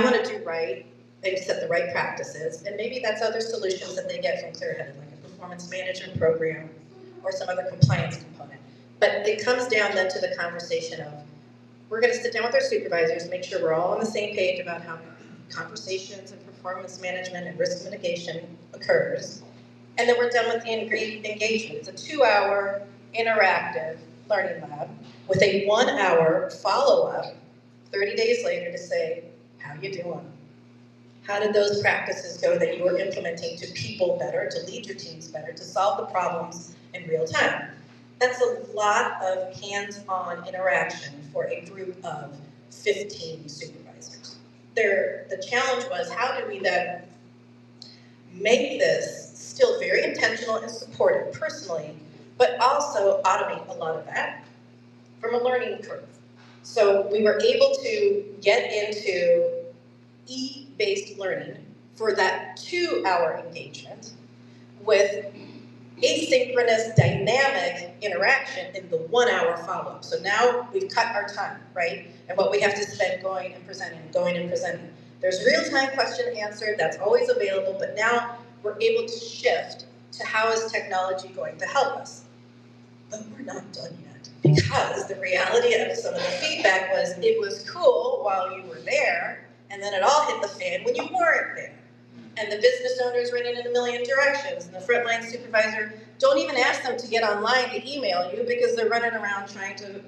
want to do right, they've set the right practices, and maybe that's other solutions that they get from Clearheaded, like a performance management program or some other compliance component. But it comes down then to the conversation of, we're going to sit down with our supervisors, make sure we're all on the same page about how conversations and performance management and risk mitigation occurs, and then we're done with the engagement. It's a 2-hour interactive learning lab with a 1-hour follow-up 30 days later to say, how you doing? How did those practices go that you were implementing to people better, to lead your teams better, to solve the problems in real time? That's a lot of hands-on interaction for a group of 15 supervisors. The challenge was, how do we then make this still very intentional and supportive personally, but also automate a lot of that from a learning curve? So we were able to get into e-based learning for that 2-hour engagement with asynchronous dynamic interaction in the 1-hour follow-up. So now we've cut our time, right? And what we have to spend going and presenting. There's real-time question and answer, that's always available, but now we're able to shift to how is technology going to help us. But we're not done yet, because the reality of some of the feedback was it was cool while you were there, and then it all hit the fan when you weren't there. And the business owners running in a million directions, and the frontline supervisor, don't even ask them to get online to email you because they're running around trying to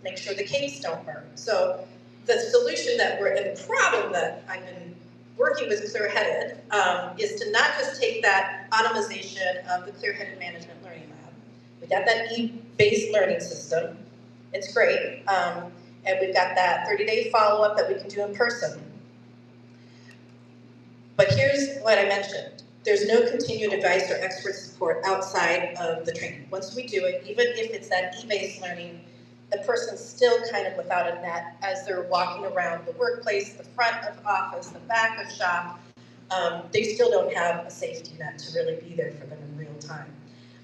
make sure the cakes don't burn. So the solution and the problem that I've been working with Clearheaded is to not just take that automation of the Clearheaded Management Learning Lab. We got that e-based learning system. It's great. And we've got that 30-day follow-up that we can do in person. But here's what I mentioned. There's no continued advice or expert support outside of the training. Once we do it, even if it's that e-based learning, the person's still kind of without a net as they're walking around the workplace, the front of office, the back of shop. They still don't have a safety net to really be there for them in real time.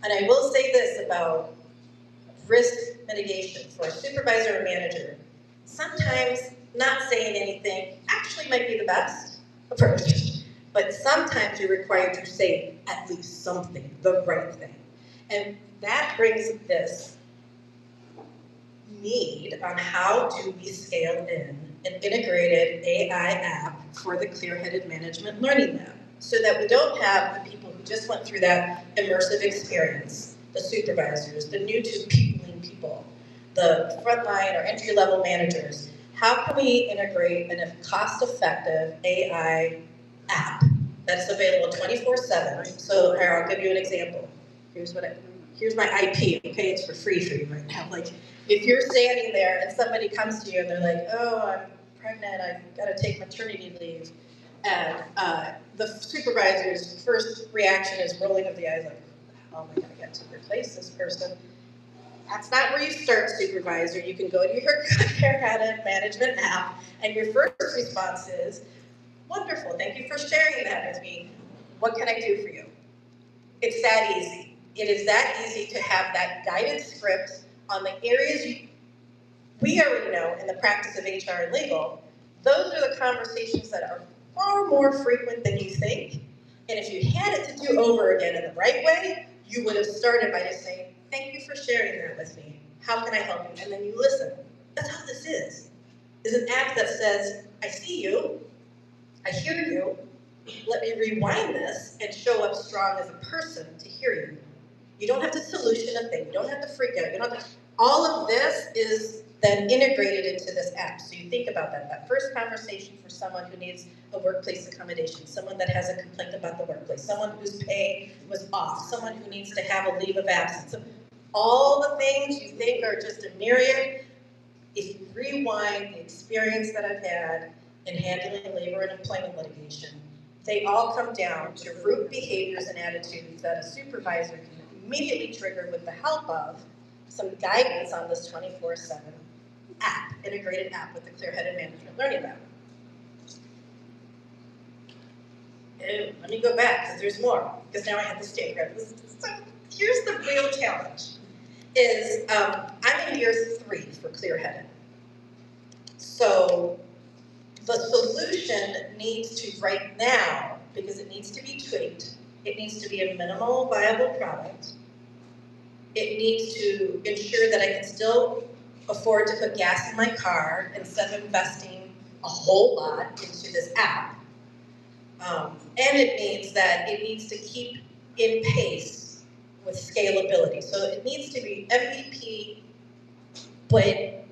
And I will say this about risk mitigation for a supervisor or manager. Sometimes not saying anything actually might be the best approach. But sometimes you're required to say at least something, the right thing. And that brings this need on how do we scale in an integrated AI app for the Clearheaded Management Learning Lab, so that we don't have the people who just went through that immersive experience, the supervisors, the new to peopling people, the frontline or entry-level managers. How can we integrate a cost-effective AI app that's available 24/7? So here, I'll give you an example. Here's my IP, okay? It's for free for you right now. Like, if you're standing there and somebody comes to you and they're like, oh, I'm pregnant, I've got to take maternity leave. And the supervisor's first reaction is rolling of the eyes, like, how am I going to get to replace this person? That's not where you start, supervisor. You can go to your Clearheaded Management app, and your first response is, wonderful, thank you for sharing that with me. What can I do for you? It's that easy. It is that easy to have that guided script on the areas we already know in the practice of HR and legal. Those are the conversations that are far more frequent than you think. And if you had it to do over again in the right way, you would have started by just saying, thank you for sharing that with me. How can I help you? And then you listen. That's how this is an app that says, I see you, I hear you, let me rewind this and show up strong as a person to hear you. You don't have to solution a thing, you don't have to freak out, you don't have to, all of this is then integrated into this app. So you think about that first conversation for someone who needs a workplace accommodation, someone that has a complaint about the workplace, someone whose pay was off, someone who needs to have a leave of absence. So all the things you think are just a myriad, if you rewind the experience that I've had in handling labor and employment litigation, they all come down to root behaviors and attitudes that a supervisor can immediately trigger with the help of some guidance on this 24/7 app, integrated app with the Clearheaded Management Learning Lab. And let me go back, because there's more, because now I have the state ready. So here's the real challenge, is I'm in year 3 for Clearheaded. So the solution needs to, right now, because it needs to be tweaked, it needs to be a minimal viable product. It needs to ensure that I can still afford to put gas in my car instead of investing a whole lot into this app. And it means that it needs to keep in pace with scalability. So it needs to be MVP, but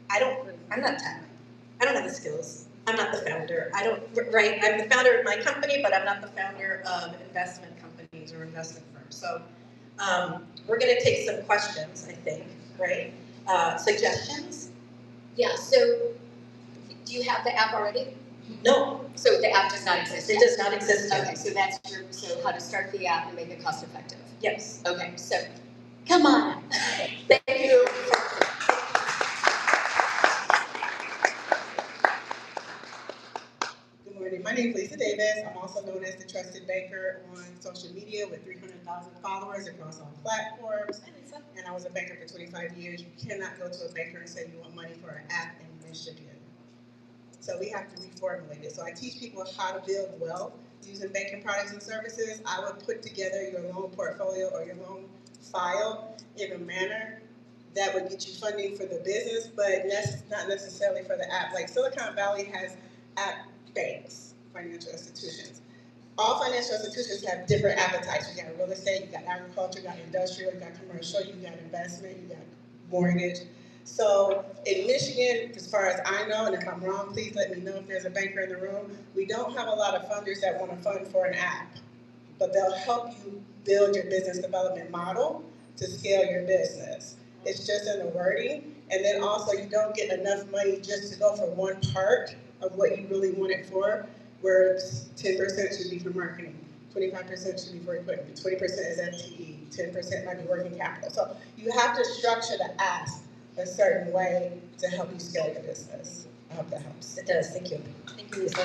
I'm not tech. I don't have the skills. I'm not the founder. I'm the founder of my company, but I'm not the founder of investment companies or investment firms. So we're going to take some questions, I think, right? Suggestions?
Yeah, so do you have the app already?
No.
So the app does not exist
It
yet?
does not exist yet.
Okay, so how to start the app and make it cost effective.
Yes.
Okay, so come on. Thank you.
Good My name is Lisa Davis. I'm also known as the Trusted Banker on social media with 300,000 followers across all platforms. And I was a banker for 25 years. You cannot go to a banker and say you want money for an app in Michigan. So we have to reformulate it. So I teach people how to build wealth using banking products and services. I would put together your loan portfolio or your loan file in a manner that would get you funding for the business, but not necessarily for the app. Like Silicon Valley has app banks, financial institutions. All financial institutions have different appetites. You got real estate, you got agriculture, you got industrial, you got commercial, you got investment, you got mortgage. So in Michigan, as far as I know, and if I'm wrong, please let me know if there's a banker in the room, we don't have a lot of funders that want to fund for an app, but they'll help you build your business development model to scale your business. It's just in the wording, and then also you don't get enough money just to go for one part of what you really want it for, where 10% should be for marketing, 25% should be for equipment, 20% is FTE, 10% might be working capital. So you have to structure the ask a certain way to help you scale your business. I hope that helps.
It does, thank you. Thank you, Lisa.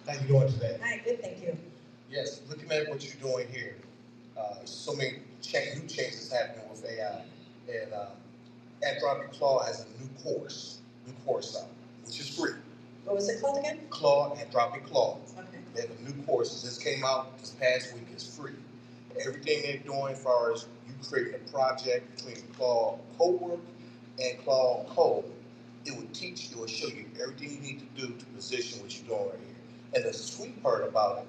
How you doing today?
Hi, good, thank you.
Yes, looking at what you're doing here, so many new changes happening with AI. And Anthropic Claude has a new course out, which is free.
What was it called again?
Anthropic Claude.
Okay.
They have a new course that just came out this past week. It's free. Everything they're doing as far as you creating a project between Claude Codework and Claude Code, it will teach you or show you everything you need to do to position what you're doing right here. And the sweet part about it,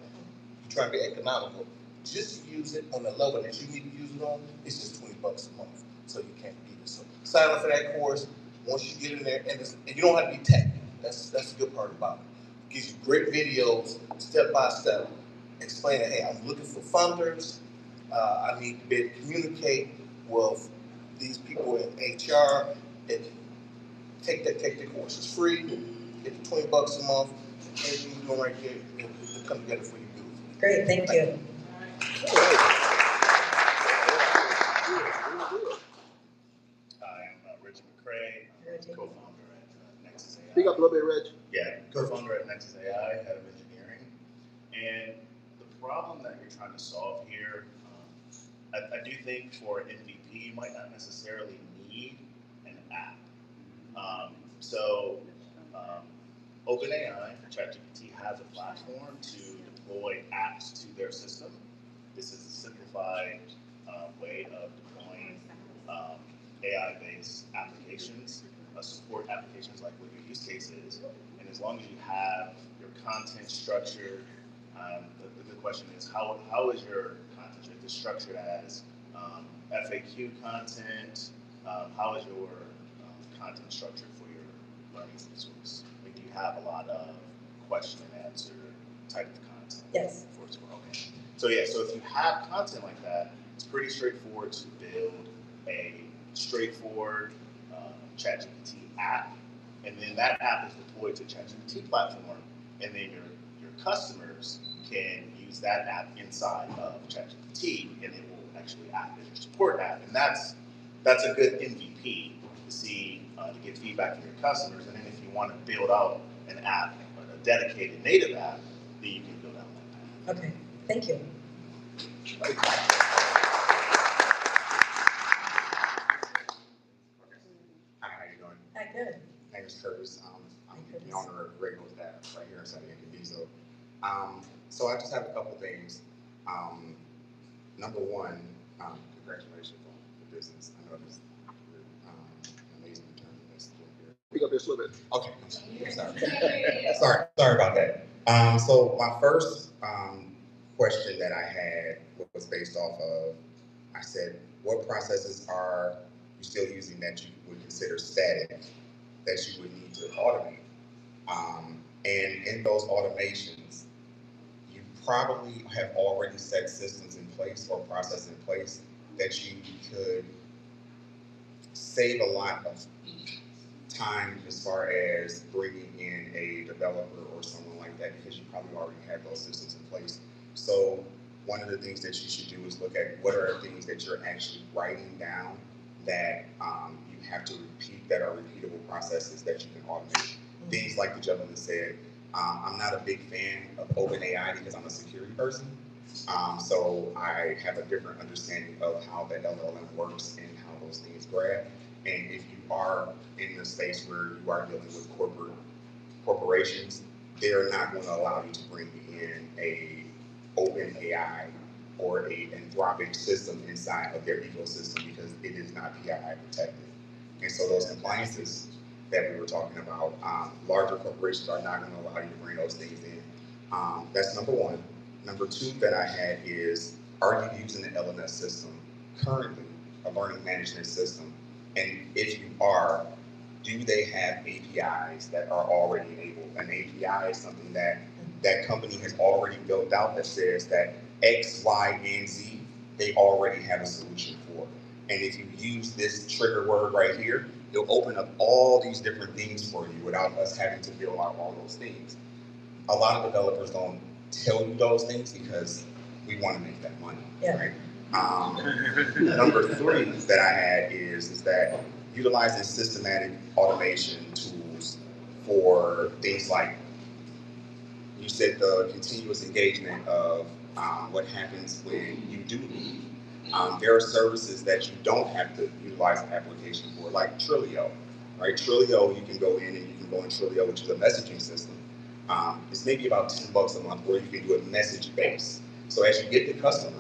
you're trying to be economical. Just to use it on the level that you need to use it on, it's just $20 a month. So you can't beat it. So sign up for that course. Once you get in there, and you don't have to be technical. That's the good part about it. It gives you great videos, step by step, explaining, hey, I'm looking for funders. I need to be able to communicate with these people in HR. And take the course. It's free. It's $20 a month. Everything you're doing right there, it'll come together for you.
Great, thank you.
I'm Richard McCray. I'm co-founder at Nexus AI.
Speak up a little bit, Reg.
Yeah, co-founder at Nexus AI, head of engineering. And the problem that you're trying to solve here, I do think for MVP, you might not necessarily need an app. OpenAI, ChatGPT, has a platform to deploy apps to their system. This is a simplified way of deploying AI-based applications, support applications like what your use case is. And as long as you have your content structured, the question is, how is your content structured as FAQ content? How is your content structured for your learning resource? Like, do you have a lot of question and answer type of content?
Yes.
For it to work? Okay. So if you have content like that, it's pretty straightforward to build a straightforward ChatGPT app, and then that app is deployed to ChatGPT platform, and then your customers can use that app inside of ChatGPT, and it will actually act as your support app, and that's a good MVP to see to get feedback from your customers, and then if you want to build out an app, a dedicated native app, then you can build out that app.
Okay, thank you.
Hi, how you doing?
Hi, good.
My name is Curtis. I'm the owner of Regular Data right here inside Incubizo. So I just have a couple things. Number one, congratulations on the business. I know this is an amazing return on investment here.
Pick up this a little bit.
Okay, I'm sorry. sorry about that. So my first question that I had was based off of, I said, what processes are you still using that you would consider static that you would need to automate? And in those automations, you probably have already set systems in place or processes in place that you could save a lot of time as far as bringing in a developer or someone like that, because you probably already have those systems in place. So one of the things that you should do is look at what are things that you're actually writing down that you have to repeat, that are repeatable processes that you can automate. Things like the gentleman said, I'm not a big fan of OpenAI because I'm a security person. So I have a different understanding of how the LLM works and how those things grab. And if you are in the space where you are dealing with corporations, they're not going to allow you to bring in a OpenAI or a Anthropic system inside of their ecosystem because it is not PII protected. And so those compliances that we were talking about, larger corporations are not going to allow you to bring those things in. That's number one. Number two that I had is, are you using the LMS system currently, a learning management system? And if you are, do they have APIs that are already enabled? An API is something that that company has already built out that says that X, Y, and Z, they already have a solution for. And if you use this trigger word right here, it'll open up all these different things for you without us having to build out all those things. A lot of developers don't tell you those things because we want to make that money, right? Number three that I had is that utilizing systematic automation tools for things like, you said, the continuous engagement of what happens when you do leave. There are services that you don't have to utilize an application for, like Trilio, right? Trilio, you can go in and you can go in Trilio, which is a messaging system. It's maybe about $10 a month where you can do a message base. So as you get the customer,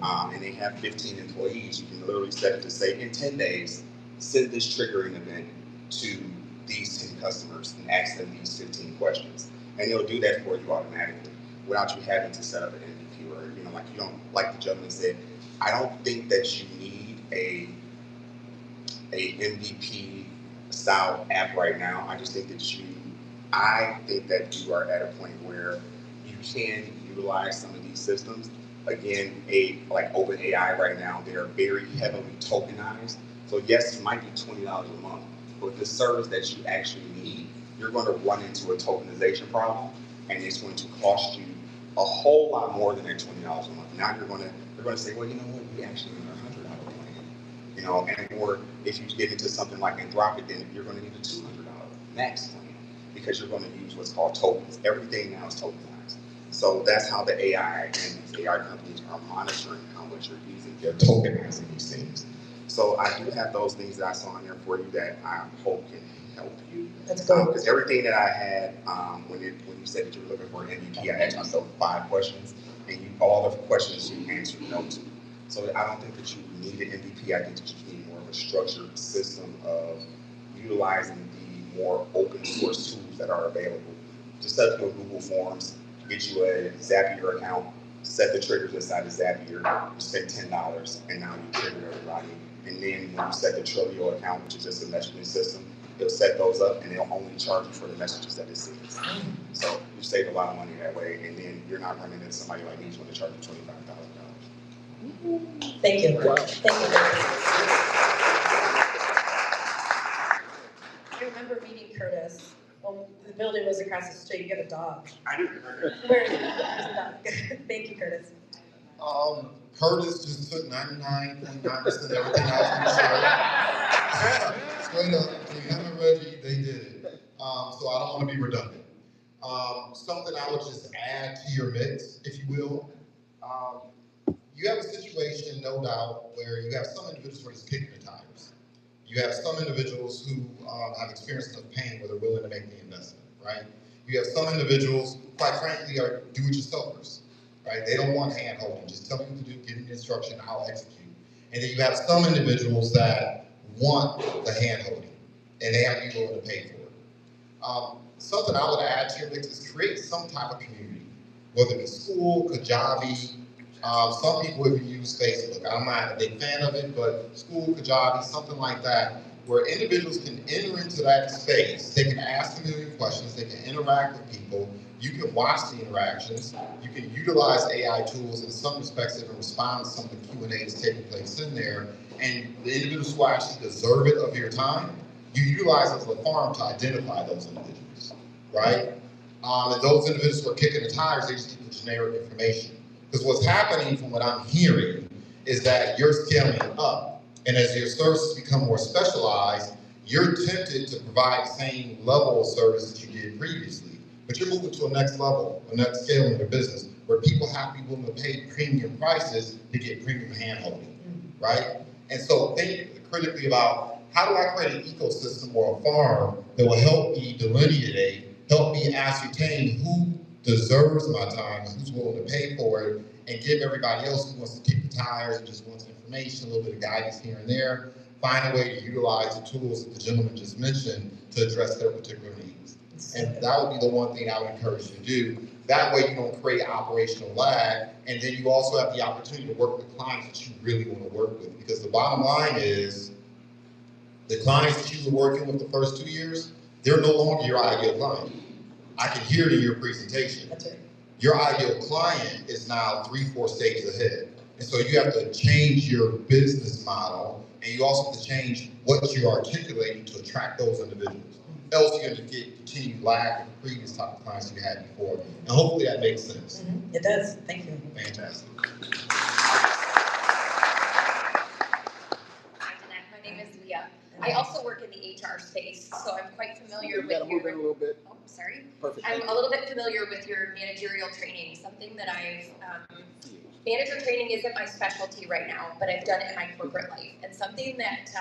and they have 15 employees, you can literally set it to say, in 10 days, send this triggering event to these 10 customers and ask them these 15 questions. And it'll do that for you automatically without you having to set up an MVP or, like you don't, like the gentleman said, I don't think that you need a MVP style app right now. I just think that I think that you are at a point where you can utilize some of these systems. Again, like OpenAI right now, they are very heavily tokenized. So yes, it might be $20 a month, but the service that you actually need, you're going to run into a tokenization problem, and it's going to cost you a whole lot more than that $20 a month. Now you're going to say, well, you know what, we actually need a $100 plan, and or if you get into something like Anthropic, then you're going to need a $200 max plan because you're going to use what's called tokens. Everything now is tokenized. So that's how the AI and these AI companies are monitoring how much you're using. They're tokenizing these things. So I do have those things that I saw in there for you that I hope can help you. That's good. Because everything that I had, when you said that you were looking for an MVP, I asked myself 5 questions, and all the questions you answered no to. So I don't think that you need an MVP. I think that you need more of a structured system of utilizing the more open source tools that are available. Just set up your Google Forms, get you a Zapier account, set the triggers inside of Zapier, you spend $10, and now you trigger everybody. And then when you set the Trilio account, which is just a messaging system, they'll set those up and they'll only charge you for the messages that it sends. So you save a lot of money that way, and then you're not running into somebody like me who's going to charge you $25,000.
Thank you.
Wow.
Thank you. I remember meeting Curtis when the building was across the street. You have a dog.
I do.
Where is he? There's a dog. Thank you, Curtis.
Curtis just took 99.9% of everything I was going to say. Straight up, to him and Reggie, they did it. So I don't want to be redundant. Something I would just add to your mix, if you will. You have a situation, no doubt, where you have some individuals who are just kicking the tires. You have some individuals who have experienced enough pain where they're willing to make the investment, right? You have some individuals who, quite frankly, are do-it-yourselfers, right? They don't want hand-holding. Just tell me what to do, give me the instruction, I'll execute. And then you have some individuals that want the hand-holding, and they have to be willing to pay for it. Something I would add to your mix is create some type of community, whether it be school, Kajabi. Some people even use Facebook. I'm not a big fan of it, but school, Kajabi, something like that, where individuals can enter into that space. They can ask a million questions. They can interact with people. You can watch the interactions. You can utilize AI tools in some respects that can respond to some of the Q&A that's taking place in there. And the individuals who actually deserve it of your time, you utilize as a farm to identify those individuals, right? And those individuals who are kicking the tires, they just need the generic information. Because what's happening from what I'm hearing is that you're scaling up And as your services become more specialized, you're tempted to provide the same level of service that you did previously, but you're moving to a next level, a next scale in your business, where people have to be willing to pay premium prices to get premium handholding, right? And so think critically about, how do I create an ecosystem or a farm that will help me delineate, help me ascertain who deserves my time, who's willing to pay for it, and give everybody else who wants to kick the tires and just wants information, a little bit of guidance here and there, find a way to utilize the tools that the gentleman just mentioned to address their particular needs. And that would be the one thing I would encourage you to do. That way you don't create operational lag, and then you also have the opportunity to work with clients that you really want to work with. Because the bottom line is, the clients that you were working with the first 2 years, they're no longer your ideal client. I can hear it in your presentation.
That's right.
Your ideal client is now 3-4 stages ahead. And so you have to change your business model, and you also have to change what you're articulating to attract those individuals. Else you're going to get continued lag with the previous type of clients you had before. And hopefully that makes sense.
It does. Thank you.
Fantastic.
Hi, Danette. My name is Leah. I also work in the HR space, so I'm quite familiar with
gotta move in a little bit.
Oh, sorry.
Perfect.
I'm a little bit familiar with your managerial training, something that I've, manager training isn't my specialty right now, but I've done it in my corporate life. And something that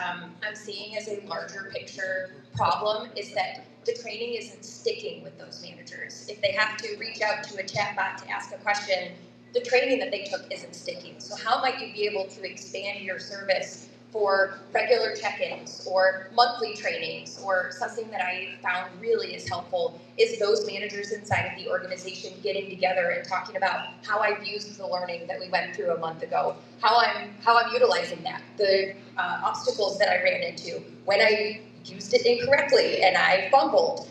I'm seeing as a larger picture problem is that the training isn't sticking with those managers. If they have to reach out to a chatbot to ask a question, the training that they took isn't sticking. So how might you be able to expand your service for regular check-ins or monthly trainings, or something that I found really is helpful is those managers inside of the organization getting together and talking about how I've used the learning that we went through a month ago, how I'm utilizing that, the obstacles that I ran into, when I used it incorrectly and I fumbled.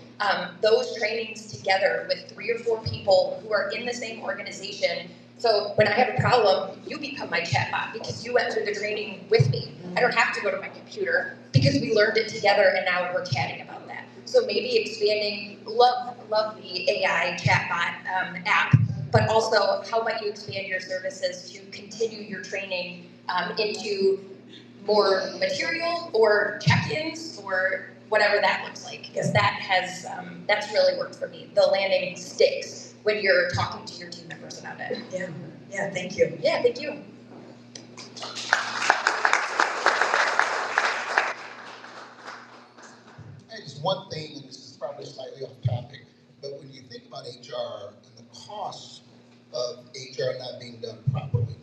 Those trainings together with 3 or 4 people who are in the same organization. So when I have a problem, you become my chatbot because you went through the training with me. I don't have to go to my computer because we learned it together and now we're chatting about that. So maybe expanding, love the AI chatbot app, but also how might you expand your services to continue your training into more material or check-ins or whatever that looks like, because that has that's really worked for me. The landing sticks when you're talking to your team members about it.
Yeah, thank you.
Yeah, thank you.
And just one thing, and this is probably slightly off topic, but when you think about HR and the costs of HR not being done properly,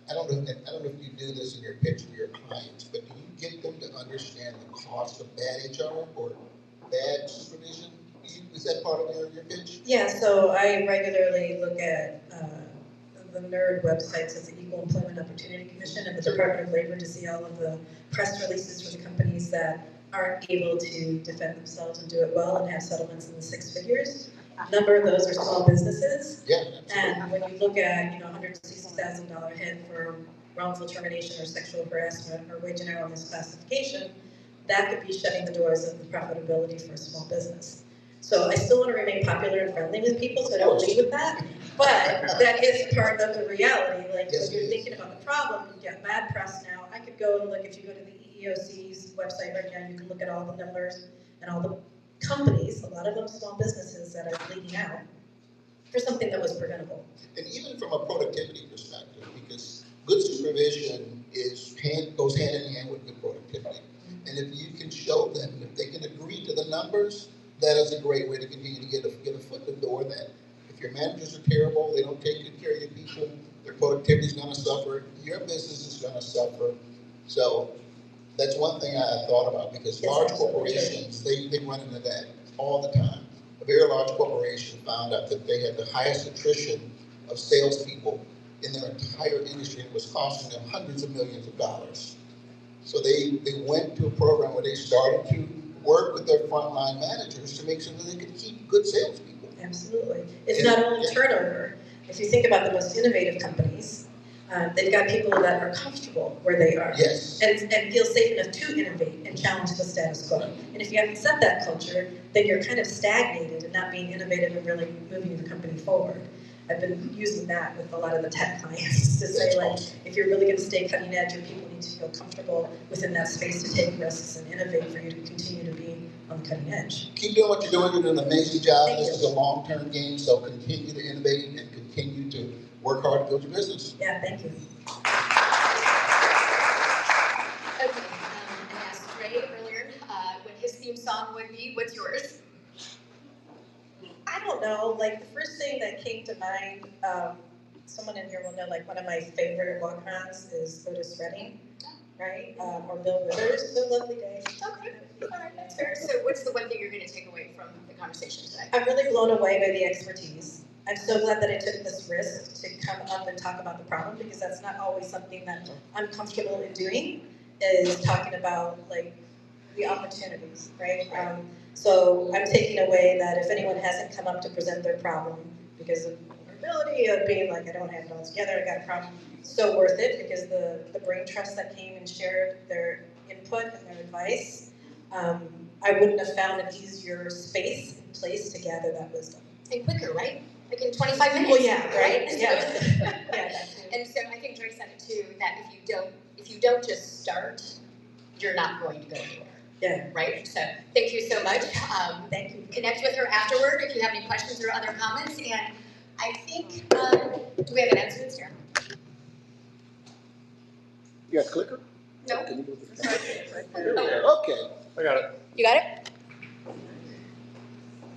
I don't know if you do this in your pitch to your clients, but do you get them to understand the cost of bad HR or bad supervision? Is that part of your pitch?
Yeah, so I regularly look at the NERD websites as the Equal Employment Opportunity Commission and the Department of Labor to see all of the press releases for the companies that aren't able to defend themselves and do it well and have settlements in the 6 figures. A number of those are small businesses.
Yeah,
and when you look at $160,000 hit for wrongful termination or sexual harassment or wage and hour misclassification, that could be shutting the doors of the profitability for a small business. So I still want to remain popular and friendly with people, so I don't lead with that. But that is part of the reality. Like, when you're thinking about the problem, you get bad press now. I could go and look, if you go to the EEOC's website right now, you can look at all the numbers and all the companies, a lot of them small businesses that are bleeding out for something that was preventable.
And even from a productivity perspective, because good supervision goes hand in hand with good productivity. And if you can show them, if they can agree to the numbers, that is a great way to continue to get a foot in the door. That if your managers are terrible, they don't take good care of your people, their productivity is going to suffer, your business is going to suffer. So that's one thing I thought about, because large corporations, they run into that all the time. A very large corporation found out that they had the highest attrition of salespeople in their entire industry. It was costing them hundreds of millions of dollars. So they went to a program where they started to work with their frontline managers to make sure that they could keep good salespeople.
Absolutely. It's not only turnover. If you think about the most innovative companies, they've got people that are comfortable where they are.
Yes.
And feel safe enough to innovate and challenge the status quo. And if you haven't set that culture, then you're kind of stagnated and not being innovative and really moving the company forward. I've been using that with a lot of the tech clients to say, like, if you're really going to stay cutting edge, your people need to feel comfortable within that space to take risks and innovate for you to continue to be on the cutting edge.
Keep doing what you're doing. You're doing an amazing job. This is a long-term game, so continue to innovate and continue to work hard to build your business.
Yeah, thank you.
Okay, I asked Dre earlier what his theme song would be. What's yours?
I don't know, like the first thing that came to mind, someone in here will know, like one of my favorite walk-ons is Otis Redding, right? Or Bill Withers, So Lovely Day.
Okay, all right, that's fair. So what's the one thing you're going to take away from the conversation today?
I'm really blown away by the expertise. I'm so glad that I took this risk to come up and talk about the problem, because that's not always something that I'm comfortable in doing, is talking about like the opportunities, right? So I'm taking away that if anyone hasn't come up to present their problem because of vulnerability, of being like, I don't have it all together, I got a problem, so worth it, because the brain trust that came and shared their input and their advice, I wouldn't have found an easier space and place to gather that wisdom.
And quicker, right? Like in 25 minutes.
Well, yeah, right?
Yeah.
Yeah.
And so I think Dre said it too, that if you don't just start, you're not going to go anywhere.
Yeah.
Right? So thank you so much.
Thank you.
Connect with her afterward if you have any questions or other comments. And I think, do we have an answer here?
You got a clicker?
No.
Can you move it? Okay.
I got it.
You got it?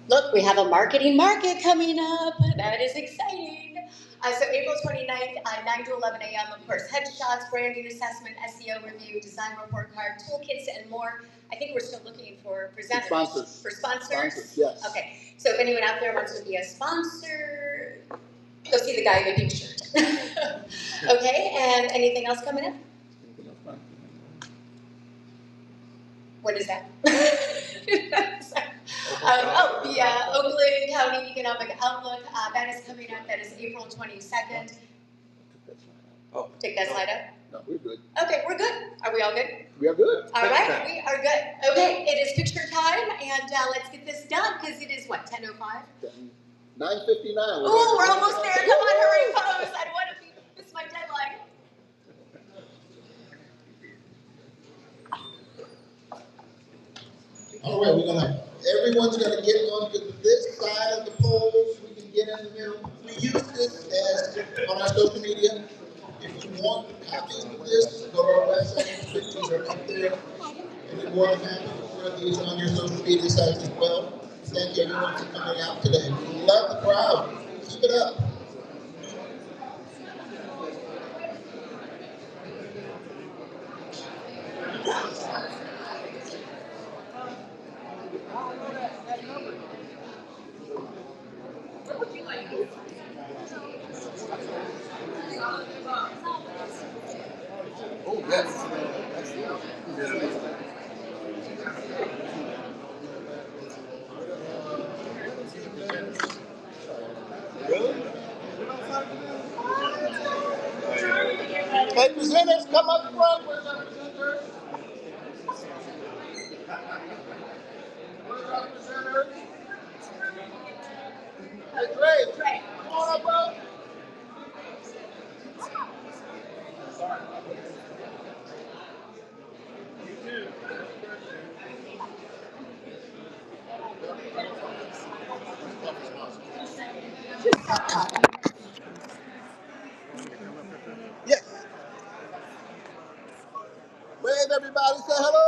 Look, we have a marketing market coming up. That is exciting. So April 29th, 9 to 11 a.m., of course, headshots, branding assessment, SEO review, design report card, toolkits, and more. I think we're still looking for presenters.
Sponsors.
For sponsors?
Sponsors, yes.
Okay, so if anyone out there wants to be a sponsor, go see the guy in the pink shirt. Okay, and anything else coming up? What is that? The Oakland County Economic Outlook, that is coming up. That is April 22nd.
Oh.
Take that slide up.
No, we're good.
Okay, we're good. Are we all good?
We are good.
All right, we are good. Okay, it is picture time, and let's get this done, because it is what, 10:05?
9:59.
Oh, we're almost there. Come on, hurry, pose. I don't want to miss my deadline.
All right, everyone's gonna get onto this side of the pole so we can get in the middle. We use this as on our social media. If you want copies of this, go to our website. The pictures are up there. And you're more than happy to share these on your social media sites as well. Thank you everyone for coming out today. We love the crowd. Keep it up. Oh, yes. Hey, presenters, come up front. Where's our presenters? Where's our presenters? Hey, Dre, come on up, bro. Yes. Wave, everybody. Say hello.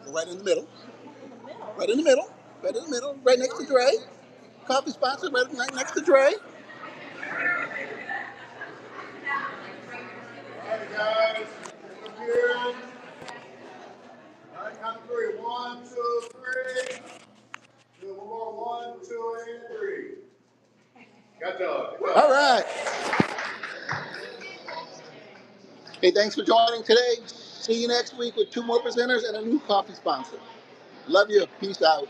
Go right in the middle. Right in the middle. Right in the middle. Right next to Dre. Coffee sponsor right next to Dre.
All right, guys. Look here. All right, count to three. 1, 2, 3. Do one more. 1, 2, and 3. Good job.
All right. Hey, thanks for joining today. See you next week with 2 more presenters and a new coffee sponsor. Love you. Peace out.